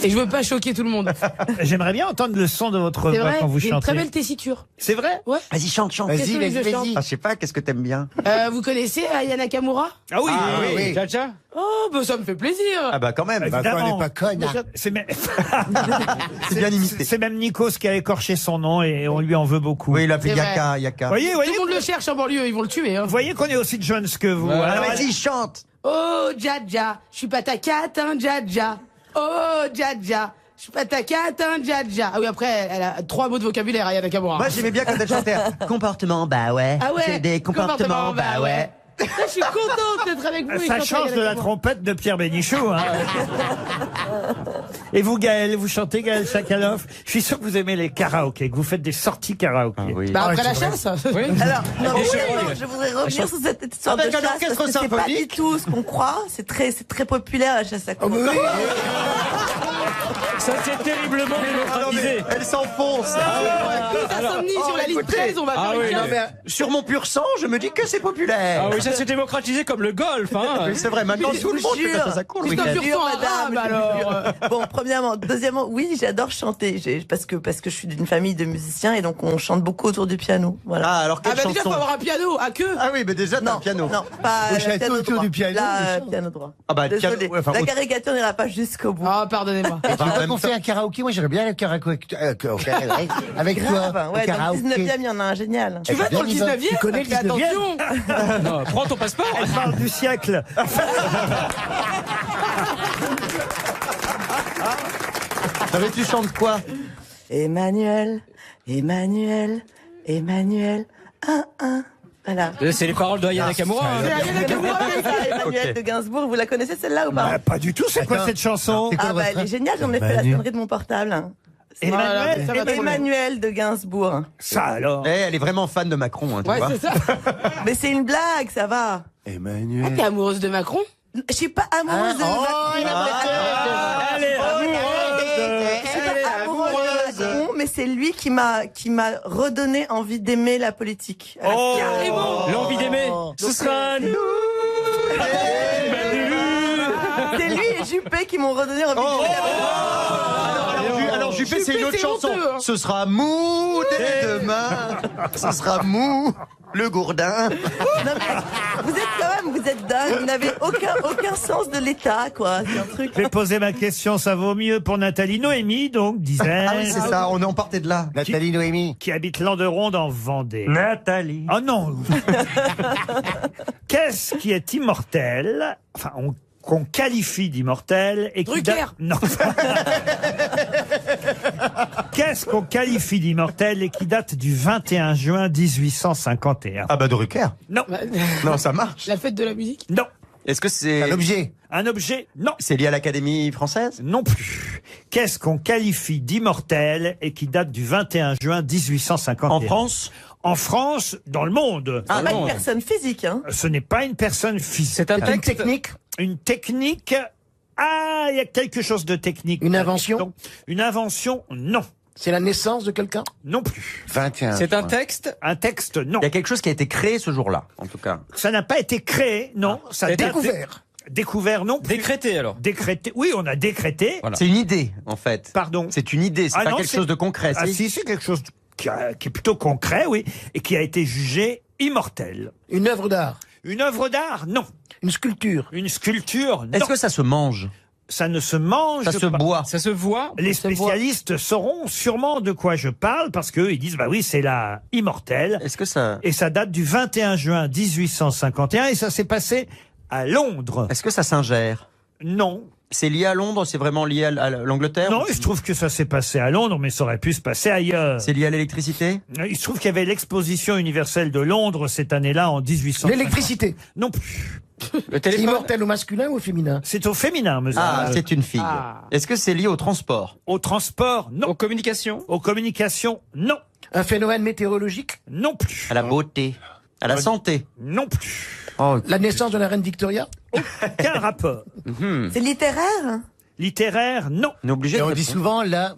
Et je veux pas choquer tout le monde. J'aimerais bien entendre le son de votre C'est voix vrai, quand vous j'ai une chantez. très belle tessiture. C'est vrai? Ouais. Vas-y, chante. Qu'est-ce que je chante Ah, je sais pas, qu'est-ce que t'aimes bien? Vous connaissez Aya Nakamura? Ah oui, oui. Tcha-tcha? Oh, bah ça me fait plaisir. Ah bah quand même. Bah, quoi, on n'est pas conne. hein. C'est même... C'est bien imité. C'est même Nikos qui a écorché son nom et on lui en veut beaucoup. Oui, il a fait C'est Yaka, Vous voyez, Tout le monde le cherche en banlieue, ils vont le tuer. Hein. vous voyez qu'on est aussi de jeunes que vous. Ouais. Alors, Vas-y, chante. Oh, Dja, je suis pas ta cate, hein, Dja. Oh, Dja, je suis pas ta cate, hein, Dja. Ah oui, après, elle a 3 mots de vocabulaire, Aya Nakamura. Moi, j'aimais bien quand elle chantait. Comportement, bah ouais. Ah ouais. J'ai des comportements, bah ouais. Là, je suis contente d'être avec vous. et ça chanter change Aya de la Nakamura. trompette de Pierre Bénichou. Hein. Et vous, Gaël, vous chantez Gaël Chakaloff. Je suis sûr que vous aimez les karaokés, que vous faites des sorties karaoké. oui. Bah après Ah, la c'est chasse. Oui. Alors, non, Des oui, chevreuils. non, je voudrais revenir sur cette histoire de Avec un chasse, orchestre parce que c'est pas symphonique. du tout ce qu'on croit. C'est très populaire, la chasse à courre. Oui. Ça s'est terriblement démocratisé. Elle s'enfonce. Insomnie sur la ligne 13, on va faire une non, mais sur mon pur sang, je me dis que c'est populaire. Ah oui, ça s'est démocratisé comme le golf. Hein. Oui, c'est vrai, maintenant tout le monde fait ça, ça court le week-end. Madame, alors. Bon, premièrement. Deuxièmement, oui, j'adore chanter. Parce que je suis d'une famille de musiciens et donc on chante beaucoup autour du piano. Voilà. Ah, alors quelle chanson? Déjà, faut avoir un piano, à queue. Ah oui, mais déjà, t'as un piano. Non, pas Vous chantez piano autour droit. du piano, Là, vous piano droit. Ah bah, Désolé, ouais, enfin, la caricature n'ira pas jusqu'au bout. Ah, pardonnez-moi. Tu veux qu'on fait un karaoké? Moi, j'aimerais bien le karaoké avec toi. Grave, ouais, au dans karaoké. le 19e, il y en a un génial. Tu vas dans le 19e? Tu connais le Fais attention. Non, prends ton passeport. Elle parle du siècle. Non, mais tu chantes quoi? Emmanuel, Emmanuel, Emmanuel, Voilà. C'est les paroles de Aya Nakamura. Emmanuel de Gainsbourg, vous la connaissez celle-là ou pas? Bah, pas du tout, c'est quoi cette chanson? Ah bah elle est géniale, j'en ai fait la sonnerie de mon portable. Emmanuel de Gainsbourg. Ça alors. Elle est vraiment fan de Macron, hein, tu vois. C'est ça. Mais c'est une blague, ça va. Emmanuel. T'es amoureuse de Macron? Je suis pas amoureuse de Macron. Elle est Je suis pas amoureuse de Macron, mais c'est lui qui m'a redonné envie d'aimer la politique. Carrément. L'envie d'aimer. Ce sera nous. C'est lui et Juppé qui m'ont redonné envie d'aimer la politique. Alors Juppé, c'est une autre c'est chanson. honteux, hein. Ce sera mou dès demain. Ce sera mou, le gourdin. Non, mais vous êtes dingue, vous n'avez aucun sens de l'État, quoi. C'est un truc. Je vais poser ma question, ça vaut mieux pour Nathalie Noémie, donc, disait. Ah oui, c'est ça, on partait de là. Nathalie Noémie. Qui habite Landeronde en Vendée. Nathalie. Oh non. Qu'est-ce qui est immortel? Enfin, qu'on qualifie d'immortel et qui Drucker. Non. Qu'est-ce qu'on qualifie d'immortel et qui date du 21 juin 1851? Ah bah Drucker. Non. Non, ça marche. La fête de la musique? Non. Est-ce que c'est Un objet. Un objet? Non. C'est lié à l'Académie française? Non plus. Qu'est-ce qu'on qualifie d'immortel et qui date du 21 juin 1851? En France? En France, dans le monde. C'est pas une personne physique, hein. Ce n'est pas une personne physique. C'est un Une texte. technique. Une technique. Ah, il y a quelque chose de technique. Une invention. Donc, une invention, non. C'est la naissance de quelqu'un. Non plus. 21. C'est un texte. Un texte, non. Il y a quelque chose qui a été créé ce jour-là, en tout cas. Ça n'a pas été créé, non. Ça a été Découvert. Découvert, non plus. Décrété alors. Décrété. Oui, on a décrété. Voilà. C'est une idée, en fait. Pardon. C'est une idée, c'est Ah pas non, quelque c'est- chose de concret. Ah si, c'est quelque chose qui est plutôt concret, oui, et qui a été jugé immortel. Une œuvre d'art. Une œuvre d'art, non. Une sculpture. Une sculpture, non. Est-ce que ça se mange? Ça ne se mange Ça se pas. boit? Ça se voit. Les Ça se voit. spécialistes sauront sûrement de quoi je parle parce qu'eux, ils disent, bah oui, c'est la immortelle. Est-ce que ça... Et ça date du 21 juin 1851 et ça s'est passé à Londres. Est-ce que ça s'ingère? Non. C'est lié à Londres? C'est vraiment lié à l'Angleterre? Non, il se trouve que ça s'est passé à Londres, mais ça aurait pu se passer ailleurs. C'est lié à l'électricité? Il se trouve qu'il y avait l'exposition universelle de Londres cette année-là en 1850. L'électricité. Non plus. Le C'est téléphone. immortel au masculin ou au féminin? C'est au féminin, monsieur. Ah, c'est une fille. Ah. Est-ce que c'est lié au transport? Au transport, non. Aux communications. Aux communications, non. Un phénomène météorologique? Non plus. À la beauté? À la santé? Non plus. Oh, La naissance de la reine Victoria? Aucun rapport. C'est littéraire? Littéraire, non. on est obligé Et de on dit répondre. souvent là,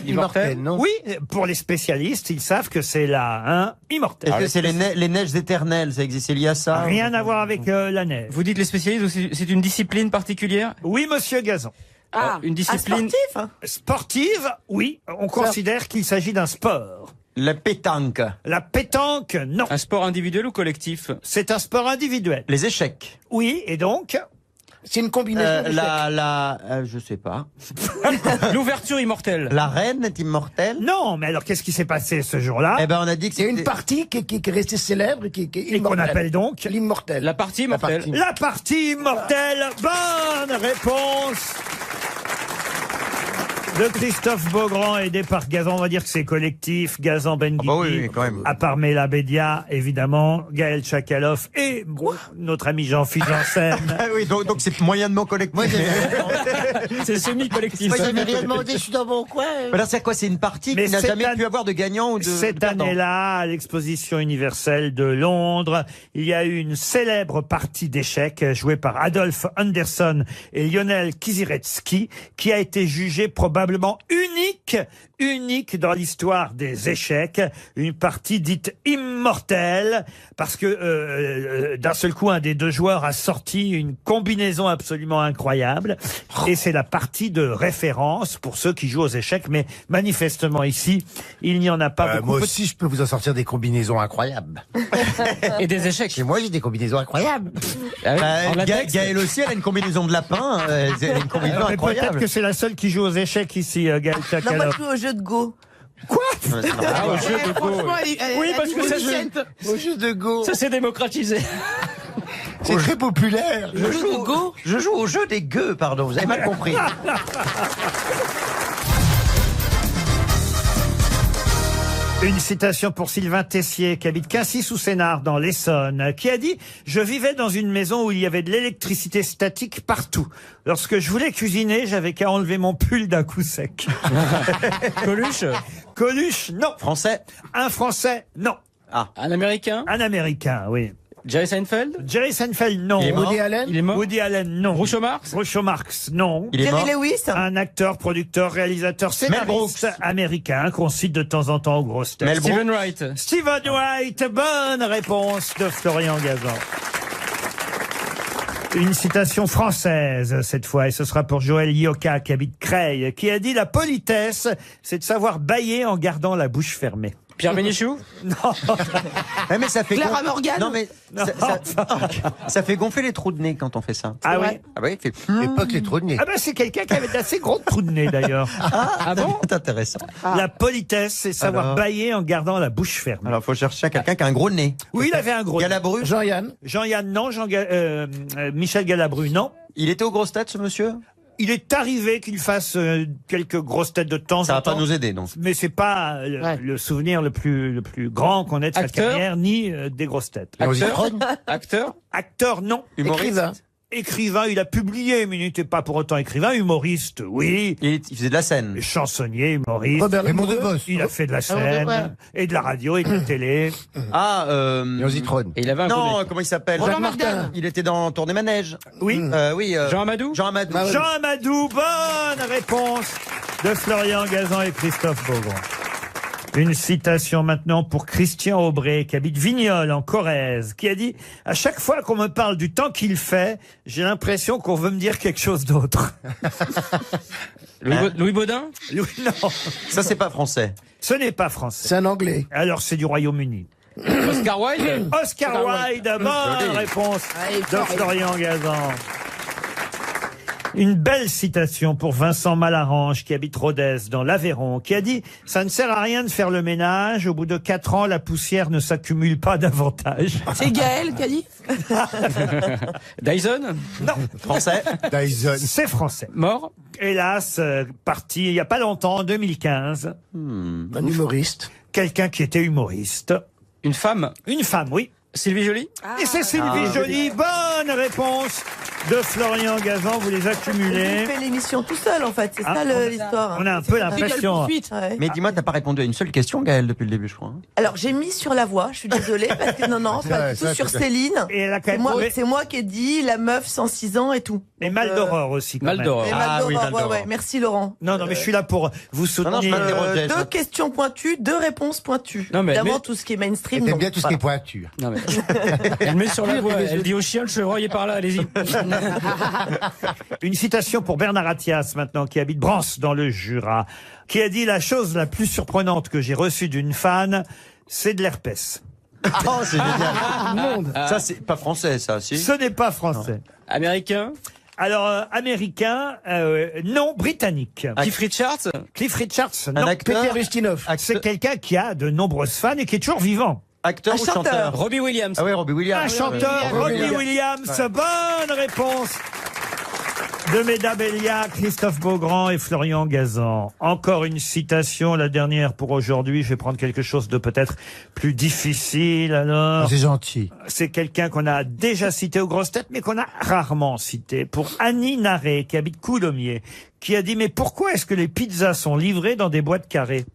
immortel, non? Oui, pour les spécialistes, ils savent que c'est la immortel. Est-ce que c'est les neiges éternelles? Ça existe? C'est lié à ça? Rien à voir avec la neige. Vous dites les spécialistes aussi, c'est une discipline particulière? Oui, monsieur Gazan. Une discipline. Sportif? Sportive, oui. On considère qu'il s'agit d'un sport. La pétanque? La pétanque, non. Un sport individuel ou collectif? C'est un sport individuel. Les échecs? Oui, et donc C'est une combinaison d'échecs. Je sais pas. L'ouverture immortelle. La reine est immortelle? Non, mais alors qu'est-ce qui s'est passé ce jour-là? Eh ben, on a dit que Il y a c'était... une partie qui est restée célèbre et qui est Et qu'on immortelle. appelle donc L'immortel. La partie immortelle. la partie immortelle. Bonne réponse de Christophe Beaugrand, aidé par Gazan. On va dire que c'est collectif. Gazan Benguigui. Ah bah oui, quand même. À part Mela Bédia, évidemment. Gaël Chakalov et notre ami Jean-Philippe Janssen. Ah oui, donc c'est moyennement collectif. Moi, C'est semi-collectif. moi, j'avais rien demandé, je suis dans mon coin. Mais alors, c'est quoi? C'est une partie Mais qui n'a cette jamais année- pu avoir de gagnant ou de Cette perdant? année-là, à l'exposition universelle de Londres, il y a eu une célèbre partie d'échecs jouée par Adolphe Anderson et Lionel Kiziretsky qui a été jugée probablement probablement unique dans l'histoire des échecs. Une partie dite immortelle, parce que d'un seul coup, un des deux joueurs a sorti une combinaison absolument incroyable. Et c'est la partie de référence pour ceux qui jouent aux échecs. Mais manifestement ici, il n'y en a pas beaucoup. Moi aussi, je peux vous en sortir des combinaisons incroyables. Et des échecs. Et moi, j'ai des combinaisons incroyables. Gaël aussi, elle a une combinaison de lapin. Elle a une combinaison Mais peut-être incroyable. que c'est la seule qui joue aux échecs ici, Gaël Non, moi, Chakalov. je joue au jeu de Go. Quoi Ah, au jeu de Go. Franchement, Oui, parce que ça, Au jeu de Go. ça s'est démocratisé. C'est très populaire. Je joue au jeu des gueux, pardon, vous avez mal compris. Une citation pour Sylvain Tessier, qui habite Quincy-sous-Sénart, dans l'Essonne, qui a dit « Je vivais dans une maison où il y avait de l'électricité statique partout. Lorsque je voulais cuisiner, j'avais qu'à enlever mon pull d'un coup sec. » Coluche. Coluche, non. Français. Un Français, non. Un Américain. Un Américain, oui. Jerry Seinfeld. Jerry Seinfeld, non. Il est mort. Woody Allen. Il est mort. Woody Allen, non. Groucho Marx. Groucho Marx, non. Il est Jerry mort. Lewis. Un acteur, producteur, réalisateur, scénariste américain qu'on cite de temps en temps aux grosses têtes. Mel Brooks. Stephen Wright. Stephen Wright, bonne réponse de Florian Gazan. Une citation française cette fois, et ce sera pour Joël Ioka qui habite Creil, qui a dit « La politesse, c'est de savoir bâiller en gardant la bouche fermée. » Pierre Bénichou. Non. Ouais, mais ça fait Clara Morgan. Non mais ça fait gonfler les trous de nez quand on fait ça. Ah oui. Ah oui, il fait. Et pas que les trous de nez. Ah ben c'est quelqu'un qui avait d'assez gros trous de nez d'ailleurs. Ah bon, c'est intéressant. La politesse, c'est savoir Alors bâiller en gardant la bouche fermée. Alors faut chercher quelqu'un qui a un gros nez. Oui, il avait un gros nez. Galabru. Jean-Yann. Jean-Yann, non. Michel Galabru, non. Il était aux grosses têtes, ce monsieur. Il est arrivé qu'il fasse quelques grosses têtes de temps Ça en va pas temps. nous aider, non. Mais c'est pas le souvenir le plus grand qu'on ait de sa Acteur carrière, ni des grosses têtes. Acteur. Acteur, non. Humoriste. Écrivain. Écrivain, il a publié, mais il n'était pas pour autant écrivain. Humoriste, oui. Il faisait de la scène. Chansonnier, humoriste. Robert Raymond Lamoureux. Devos. Il a fait de la ouais. scène, et de la radio, et de la télé. Ah, Et on Zitrone. Et il avait un non, gros nez. comment il s'appelle Roland Jacques Martin. Martin. Il était dans Tournée Manège. Oui. Oui. Jean Amadou. Jean Amadou. Ah oui. Jean Amadou, bonne réponse de Florian Gazan et Christophe Beaugrand. Une citation maintenant pour Christian Aubray, qui habite Vignoles, en Corrèze, qui a dit « À chaque fois qu'on me parle du temps qu'il fait, j'ai l'impression qu'on veut me dire quelque chose d'autre. Louis Baudin. » Non, Ça c'est pas français. ce n'est pas français. C'est un Anglais. Alors c'est du Royaume-Uni. Oscar Wilde. Oscar Wilde, bonne réponse de Florian Gazan. Une belle citation pour Vincent Malarange, qui habite Rodez, dans l'Aveyron, qui a dit « Ça ne sert à rien de faire le ménage, au bout de 4 ans, la poussière ne s'accumule pas davantage. C'est Gaël qui a dit. Dyson. Non, Français. Dyson. c'est français. Mort. Hélas, parti il n'y a pas longtemps, en 2015, Un humoriste. quelqu'un qui était humoriste. Une femme. Une femme, oui. Sylvie Joly. Et c'est Sylvie Joly, bonne réponse de Florian Gazan, vous les Il accumulez. fait l'émission tout seul, en fait. C'est Ah, ça l'histoire. On a un peu l'impression... Ouais. Mais dis-moi, t'as pas répondu à une seule question, Gaël, depuis le début, je crois. hein. Alors, j'ai mis sur la voie, je suis désolée, parce que non, pas Ouais, du tout ça, sur c'est- Céline. Et elle a quand C'est même moi, trouvé... c'est moi qui ai dit la meuf 106 ans et tout. Et Mal d'Aurore aussi, quand Mal même. d'Aurore. Et Ah Mal oui, d'Aurore, Mal d'Aurore. ouais. Merci Laurent. Non, mais je suis là pour vous Non, soutenir. je m'interrogeais. Deux questions pointues, deux réponses pointues. Non, mais- Évidemment, mais- tout ce qui est Et mainstream. t'aimes non. bien tout ce qui est Voilà. pointu. Non mais. Elle met sur la voie. Elle dit au chien, le chevreuil est par là. Allez-y. Une citation pour Bernard Attias, maintenant, qui habite Brance, dans le Jura, qui a dit « La chose la plus surprenante que j'ai reçue d'une fan, c'est de l'herpès. Oh, c'est génial. Ça, c'est pas français, ça, » si. Ce n'est pas français. Américain. Alors, américain, non, britannique. Cliff Richards. Cliff Richards, Un non. acteur. Peter Ustinov. C'est quelqu'un qui a de nombreuses fans et qui est toujours vivant. Acteur Un ou chanteur. chanteur Robbie Williams. Ah oui, Robbie Williams. Un chanteur, Robbie Williams. Bonne réponse de Mesdames Elia, Christophe Beaugrand et Florian Gazan. Encore une citation, la dernière pour aujourd'hui. Je vais prendre quelque chose de peut-être plus difficile. Alors, C'est gentil. c'est quelqu'un qu'on a déjà cité aux grosses têtes, mais qu'on a rarement cité. Pour Annie Naré, qui habite Coulommiers, qui a dit « Mais pourquoi est-ce que les pizzas sont livrées dans des boîtes carrées ?»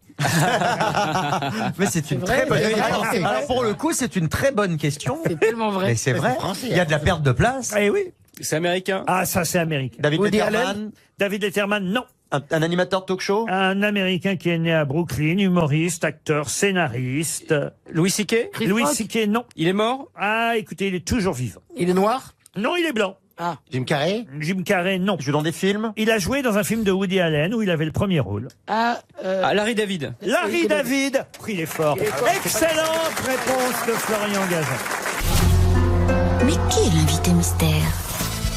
Mais c'est une très bonne question. Alors, pour le coup, c'est une très bonne question. C'est tellement vrai. Mais c'est vrai. Il y a de la perte de place. Eh oui. C'est américain. Ah, ça c'est américain. David Woody Letterman. Allen. David Letterman, non. Un animateur de talk show? Un Américain qui est né à Brooklyn, humoriste, acteur, scénariste. Louis C.K. Louis C.K., non. Il est mort? Ah, écoutez, il est toujours vivant. Il est noir? Non, il est blanc. Ah. Jim Carrey? Jim Carrey, non. Il joue dans des films? Il a joué dans un film de Woody Allen où il avait le premier rôle. Ah, Larry David. Larry David. Pris l'effort. Excellente réponse de Florian Gazan. Mais qui est l'invité mystère?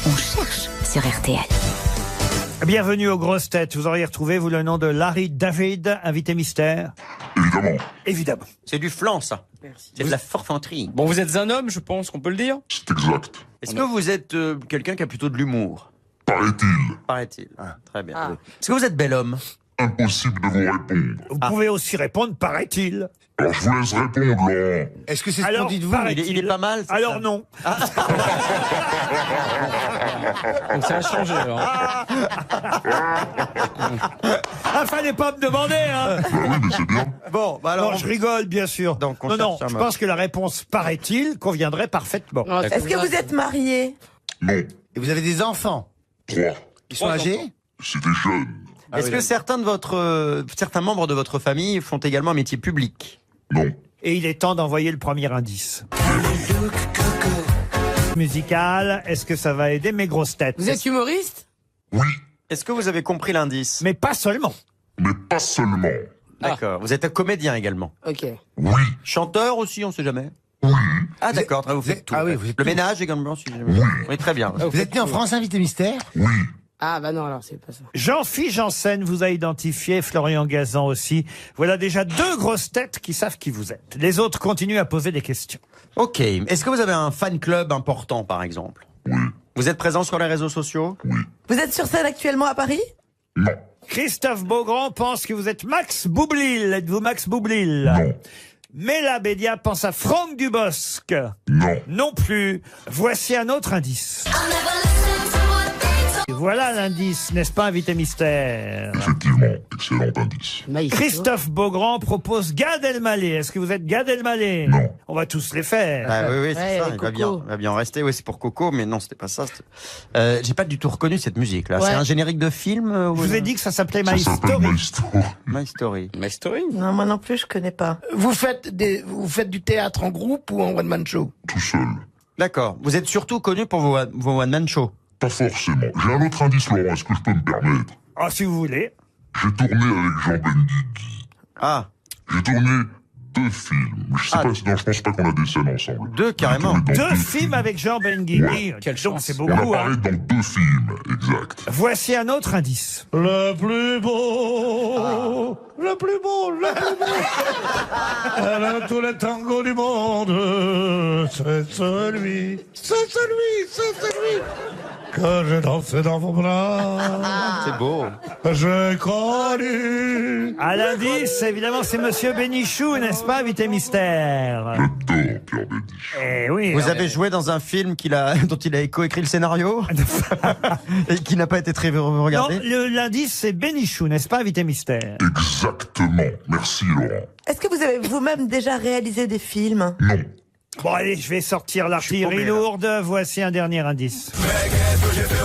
On cherche sur RTL. Bienvenue aux grosses têtes. Vous auriez retrouvé, vous, le nom de Larry David, invité mystère? Évidemment. Évidemment. C'est du flan, ça. C'est de la forfanterie. Bon, vous êtes un homme, je pense qu'on peut le dire. C'est exact. Est-ce que vous êtes quelqu'un qui a plutôt de l'humour? Paraît-il. Paraît-il. Ah, très bien. Est-ce que vous êtes bel homme? Impossible de vous répondre. Vous pouvez aussi répondre, paraît-il. Alors je vous laisse répondre, Laurent. Est-ce que c'est ce qu'on Alors, dit de vous? paraît-il. Il est pas mal, c'est Alors ça non. Donc ça a changé, alors. Ah, fallait pas me demander, hein. Oui, mais c'est bien. Bon, bah alors. Non, je rigole, bien sûr. Donc, on non, cherche un je mot. pense que la réponse, paraît-il, conviendrait parfaitement. non, Est-ce que vous êtes marié? Non. Et vous avez des enfants? 3. Ils sont âgés? C'est des jeunes. Est-ce que certains membres de votre famille font également un métier public? Non. Et il est temps d'envoyer le premier indice. Musical, est-ce que ça va aider mes grosses têtes? vous êtes humoriste? Oui, Est-ce que vous avez compris l'indice? Mais pas seulement. mais pas seulement. D'accord. Vous êtes un comédien également? Ok. Oui, Chanteur aussi, on sait jamais? oui. Ah d'accord, vous faites tout. Ah oui, vous êtes Le tout. ménage également, si jamais. Oui. Oui, très bien. Vous êtes né en France, invité mystère? Oui. Ah, bah non, alors c'est pas ça. Jean-Philippe Janssen vous a identifié, Florian Gazan aussi. Voilà déjà 2 grosses têtes qui savent qui vous êtes. Les autres continuent à poser des questions. Ok. Est-ce que vous avez un fan club important, par exemple? Oui. Vous êtes présent sur les réseaux sociaux? Vous êtes sur scène actuellement à Paris? Non. Christophe Beaugrand pense que vous êtes Max Boublil. Êtes-vous Max Boublil? Non. Mela Bédia pense à Franck Dubosc. Non. Non plus. Voici un autre indice. Et voilà l'indice, n'est-ce pas, invité mystère? Effectivement, excellent indice. Christophe Beaugrand propose Gad Elmaleh. Est-ce que vous êtes Gad Elmaleh? Non. On va tous les faire. Ah oui, c'est Ouais, ça. Il Coco. va bien en rester. Oui, c'est pour Coco, mais non, c'était pas ça. J'ai pas du tout reconnu cette musique-là. Ouais. C'est un générique de film? Je vous ai dit que ça s'appelait My Ça s'appelle Story. My Story. My Story. My Story. Non, moi non plus, je connais pas. Vous faites du théâtre en groupe ou en one-man show? Tout seul. D'accord. Vous êtes surtout connu pour vos one-man shows. Pas forcément. J'ai un autre indice, Laurent. Est-ce que je peux me permettre? Ah, si vous voulez. J'ai tourné avec Jean Benguigui. Ah, J'ai tourné 2 films. Je sais pas, non, je pense pas qu'on a des scènes ensemble. 2 carrément. J'ai tourné dans 2 films avec Jean Benguigui. Quelle Donc chance. c'est On beaucoup. apparaît Hein. dans 2 films, exact. Voici un autre indice. Le plus beau, le plus beau, le plus beau. Elle a tous les tangos du monde. C'est celui que j'ai dansé dans vos bras. C'est beau. J'ai connu. À l'indice, évidemment, c'est Monsieur Bénichou, n'est-ce pas, invité mystère? J'adore Pierre Bénichou. Eh oui. Vous avez joué dans un film dont il a coécrit le scénario et qui n'a pas été très Non, regardé. l'indice, c'est Bénichou, n'est-ce pas, invité mystère? Exactement. Merci, Laurent. Est-ce que vous avez vous-même déjà réalisé des films? Non. Bon, allez, je vais sortir l'artillerie paumé, là. lourde. Voici un dernier indice.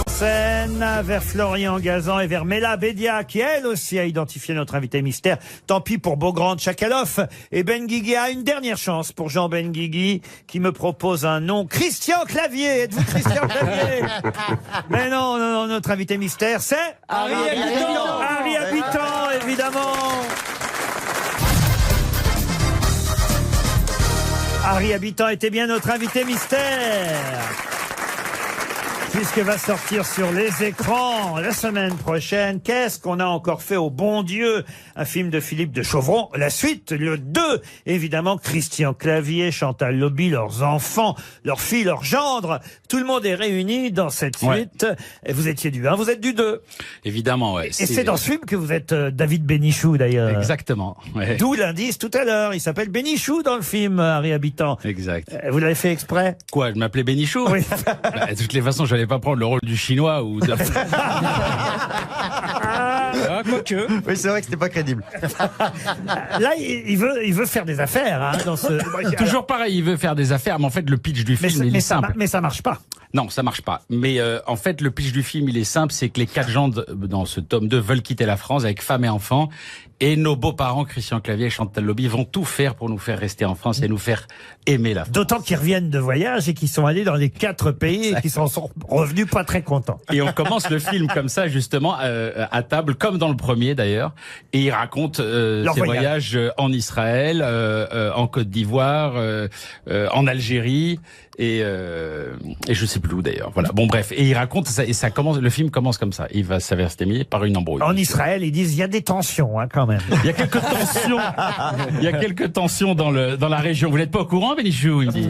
Scène vers Florian Gazan et vers Mela Bédia, qui elle aussi a identifié notre invité mystère. Tant pis pour Beaugrand Tchakaloff. Et Benguigui a une dernière chance pour Jean Benguigui, qui me propose un nom. Christian Clavier. Êtes-vous Christian Clavier? Mais non, notre invité mystère, c'est Harry Habitant. Harry Habitant, évidemment. Harry Habitant était bien notre invité mystère. Puisque va sortir sur les écrans la semaine prochaine, qu'est-ce qu'on a encore fait au bon Dieu? Un film de Philippe de Chauvron, la suite, le 2, évidemment, Christian Clavier, Chantal Lobby, leurs enfants, leurs filles, leurs gendres, tout le monde est réuni dans cette suite. Et vous étiez du 1, vous êtes du 2. Évidemment, ouais. Et c'est dans ce film que vous êtes David Bénichou, d'ailleurs. Exactement. Ouais. D'où l'indice tout à l'heure, il s'appelle Bénichou dans le film, Harry Habitant. Exact. Vous l'avez fait exprès? Quoi, je m'appelais Bénichou? Oui. Bah, de toutes les façons, j'allais pas prendre le rôle du chinois ou de... Ah, quoique. Oui, c'est vrai que c'était pas crédible. Là, il veut faire des affaires, hein, dans ce... Toujours pareil, il veut faire des affaires, mais en fait, le pitch du film, il est simple. Mais ça marche pas. Non, ça marche pas. Mais en fait, le pitch du film, il est simple, c'est que les 4 gens dans ce tome 2 veulent quitter la France avec femme et enfants. Et nos beaux-parents, Christian Clavier et Chantal Lobby, vont tout faire pour nous faire rester en France et nous faire aimer la France. D'autant qu'ils reviennent de voyage et qu'ils sont allés dans les 4 pays et qu'ils sont revenus pas très contents. Et on commence le film comme ça, justement, à table, comme dans le premier d'ailleurs. Et ils racontent ces voyages en Israël, en Côte d'Ivoire, en Algérie. Et je sais plus où d'ailleurs. Voilà. Bon bref. Et il raconte ça et ça commence. Le film commence comme ça. Il va s'avérer terminé par une embrouille. En Israël, ils disent il y a des tensions quand même. Il y a quelques tensions. Il y a quelques tensions dans la région. Vous n'êtes pas au courant, Bénichou? Il me dit.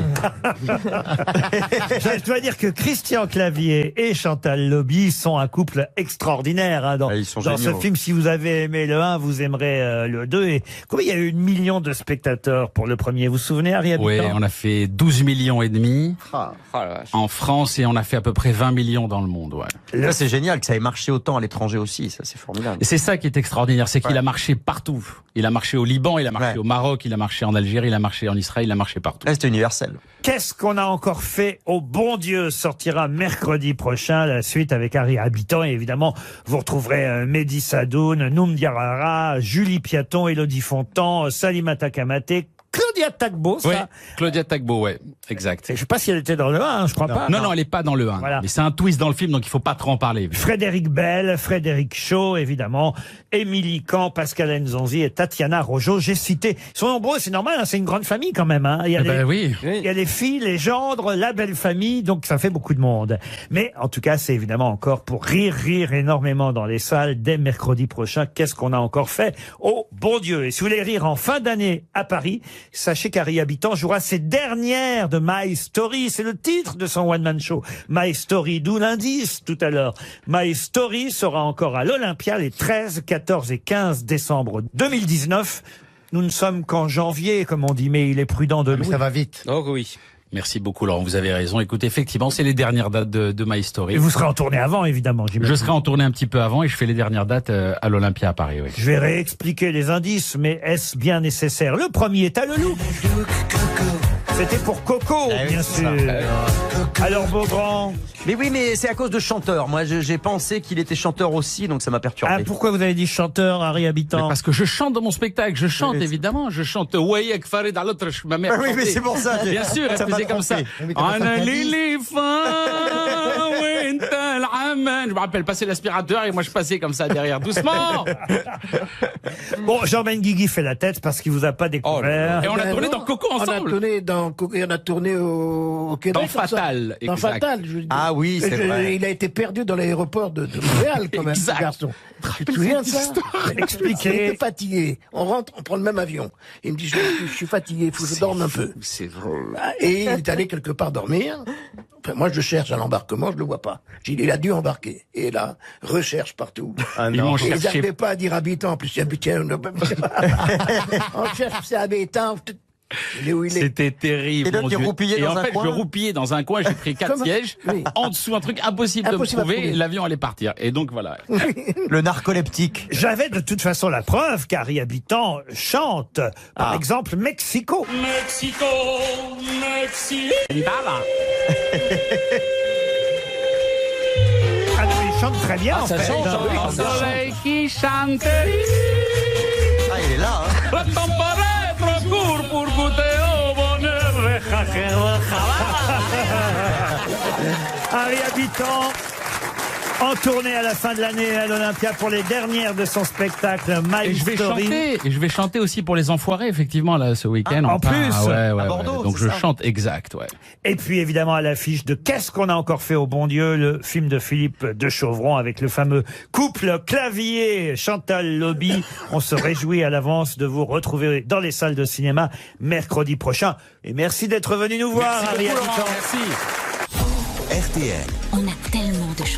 Je dois dire que Christian Clavier et Chantal Lobby sont un couple extraordinaire dans ce film. Si vous avez aimé le 1, vous aimerez le 2. Et combien il y a eu 1 million de spectateurs pour le premier? Vous vous souvenez, Harry Habitant? Oui, on a fait 12 millions et demi. En France et on a fait à peu près 20 millions dans le monde. Ouais. Là, c'est génial que ça ait marché autant à l'étranger aussi, ça c'est formidable. Et c'est ça qui est extraordinaire, c'est qu'il a marché partout. Il a marché au Liban, il a marché au Maroc, il a marché en Algérie, il a marché en Israël, il a marché partout. Là, c'était universel. Qu'est-ce qu'on a encore fait au bon Dieu sortira mercredi prochain, la suite avec Harry Habitant. Et évidemment, vous retrouverez Mehdi Sadoun, Noum Diarra, Julie Piaton, Élodie Fontan, Salimata Kamate, Claudia Tagbo, ça. Oui, Claudia Tagbo, ouais, exact. Je sais pas si elle était dans le 1, je crois pas. Non, elle est pas dans le 1. Voilà. Mais c'est un twist dans le film, donc il faut pas trop en parler. Frédéric Bell, Frédéric Shaw, évidemment, Émilie Kahn, Pascal Nzonzi et Tatiana Rojo. J'ai cité. Ils sont nombreux, c'est normal, c'est une grande famille quand même. Il y a il y a les filles, les gendres, la belle famille, donc ça fait beaucoup de monde. Mais en tout cas, c'est évidemment encore pour rire énormément dans les salles dès mercredi prochain. Qu'est-ce qu'on a encore fait? Oh, bon Dieu. Et si vous voulez rire en fin d'année à Paris, sachez qu'Harry Habitant jouera ses dernières de My Story. C'est le titre de son one-man show. My Story, d'où l'indice tout à l'heure. My Story sera encore à l'Olympia les 13, 14 et 15 décembre 2019. Nous ne sommes qu'en janvier, comme on dit, mais il est prudent de louer. Ça va vite. Oh oui. Merci beaucoup, Laurent. Vous avez raison. Écoutez, effectivement, c'est les dernières dates de My Story. Et vous serez en tournée avant, évidemment, j'imagine. Je serai en tournée un petit peu avant et je fais les dernières dates à l'Olympia à Paris, oui. Je vais réexpliquer les indices, mais est-ce bien nécessaire? Le premier est à le look. C'était pour Coco, bien sûr. Alors, Beaugrand. Mais oui, mais c'est à cause de chanteur. Moi, j'ai pensé qu'il était chanteur aussi, donc ça m'a perturbé. Ah, pourquoi vous avez dit chanteur, Harry Habitant? Parce que je chante dans mon spectacle. Je chante, évidemment. Je chante Wayek Farid à l'autre. Ma mère. Oui, mais c'est pour ça. Bien sûr, elle faisait comme ça. Je me rappelle passer l'aspirateur et moi je passais comme ça derrière, doucement. Bon, Jean-Ben Guigui fait la tête parce qu'il vous a pas découvert. Et on a tourné dans Coco ensemble. On a tourné dans Coco et on a tourné au Québec. Dans Fatal. Dans Fatal. Ah oui, c'est vrai. Il a été perdu dans l'aéroport de Montréal quand même, ce garçon. Tu te souviens de ça? Expliquez. Il était fatigué. On rentre, on prend le même avion. Il me dit, je suis fatigué, il faut que je dorme un peu. C'est vrai. Et il est allé quelque part dormir. Enfin, moi, je cherche à l'embarquement, je le vois pas. J'ai dit, il a dû embarquer. Et là, recherche partout. Ah non. Ils n'arrivaient pas à dire habitant. En plus, habitant. On cherche, c'est habitant. C'était terrible. Et donc, il roupillait dans un coin. Je roupillais dans un coin, j'ai pris 4 sièges. Oui. En dessous, un truc impossible de me trouver. L'avion allait partir. Et donc, voilà. Le narcoleptique. J'avais de toute façon la preuve qu'Harry Habitant chante. Par exemple, Mexico. Mexico, Mexico. Ah non, il chante très bien, en fait. Chante, soleil qui chante. Ah, il est là, hein. Harry Habitant en tournée à la fin de l'année à l'Olympia pour les dernières de son spectacle My Story. Et je vais chanter aussi pour les Enfoirés, effectivement, là, ce week-end. En plus, à Bordeaux, donc je chante, exact, ouais. Et puis évidemment à l'affiche de Qu'est-ce qu'on a encore fait au bon Dieu, le film de Philippe de Chauvron avec le fameux couple Clavier Chantal Lobby. On se réjouit à l'avance de vous retrouver dans les salles de cinéma mercredi prochain. Et merci d'être venu nous voir, Harry Habitant. Merci. RTL. On a tellement de choses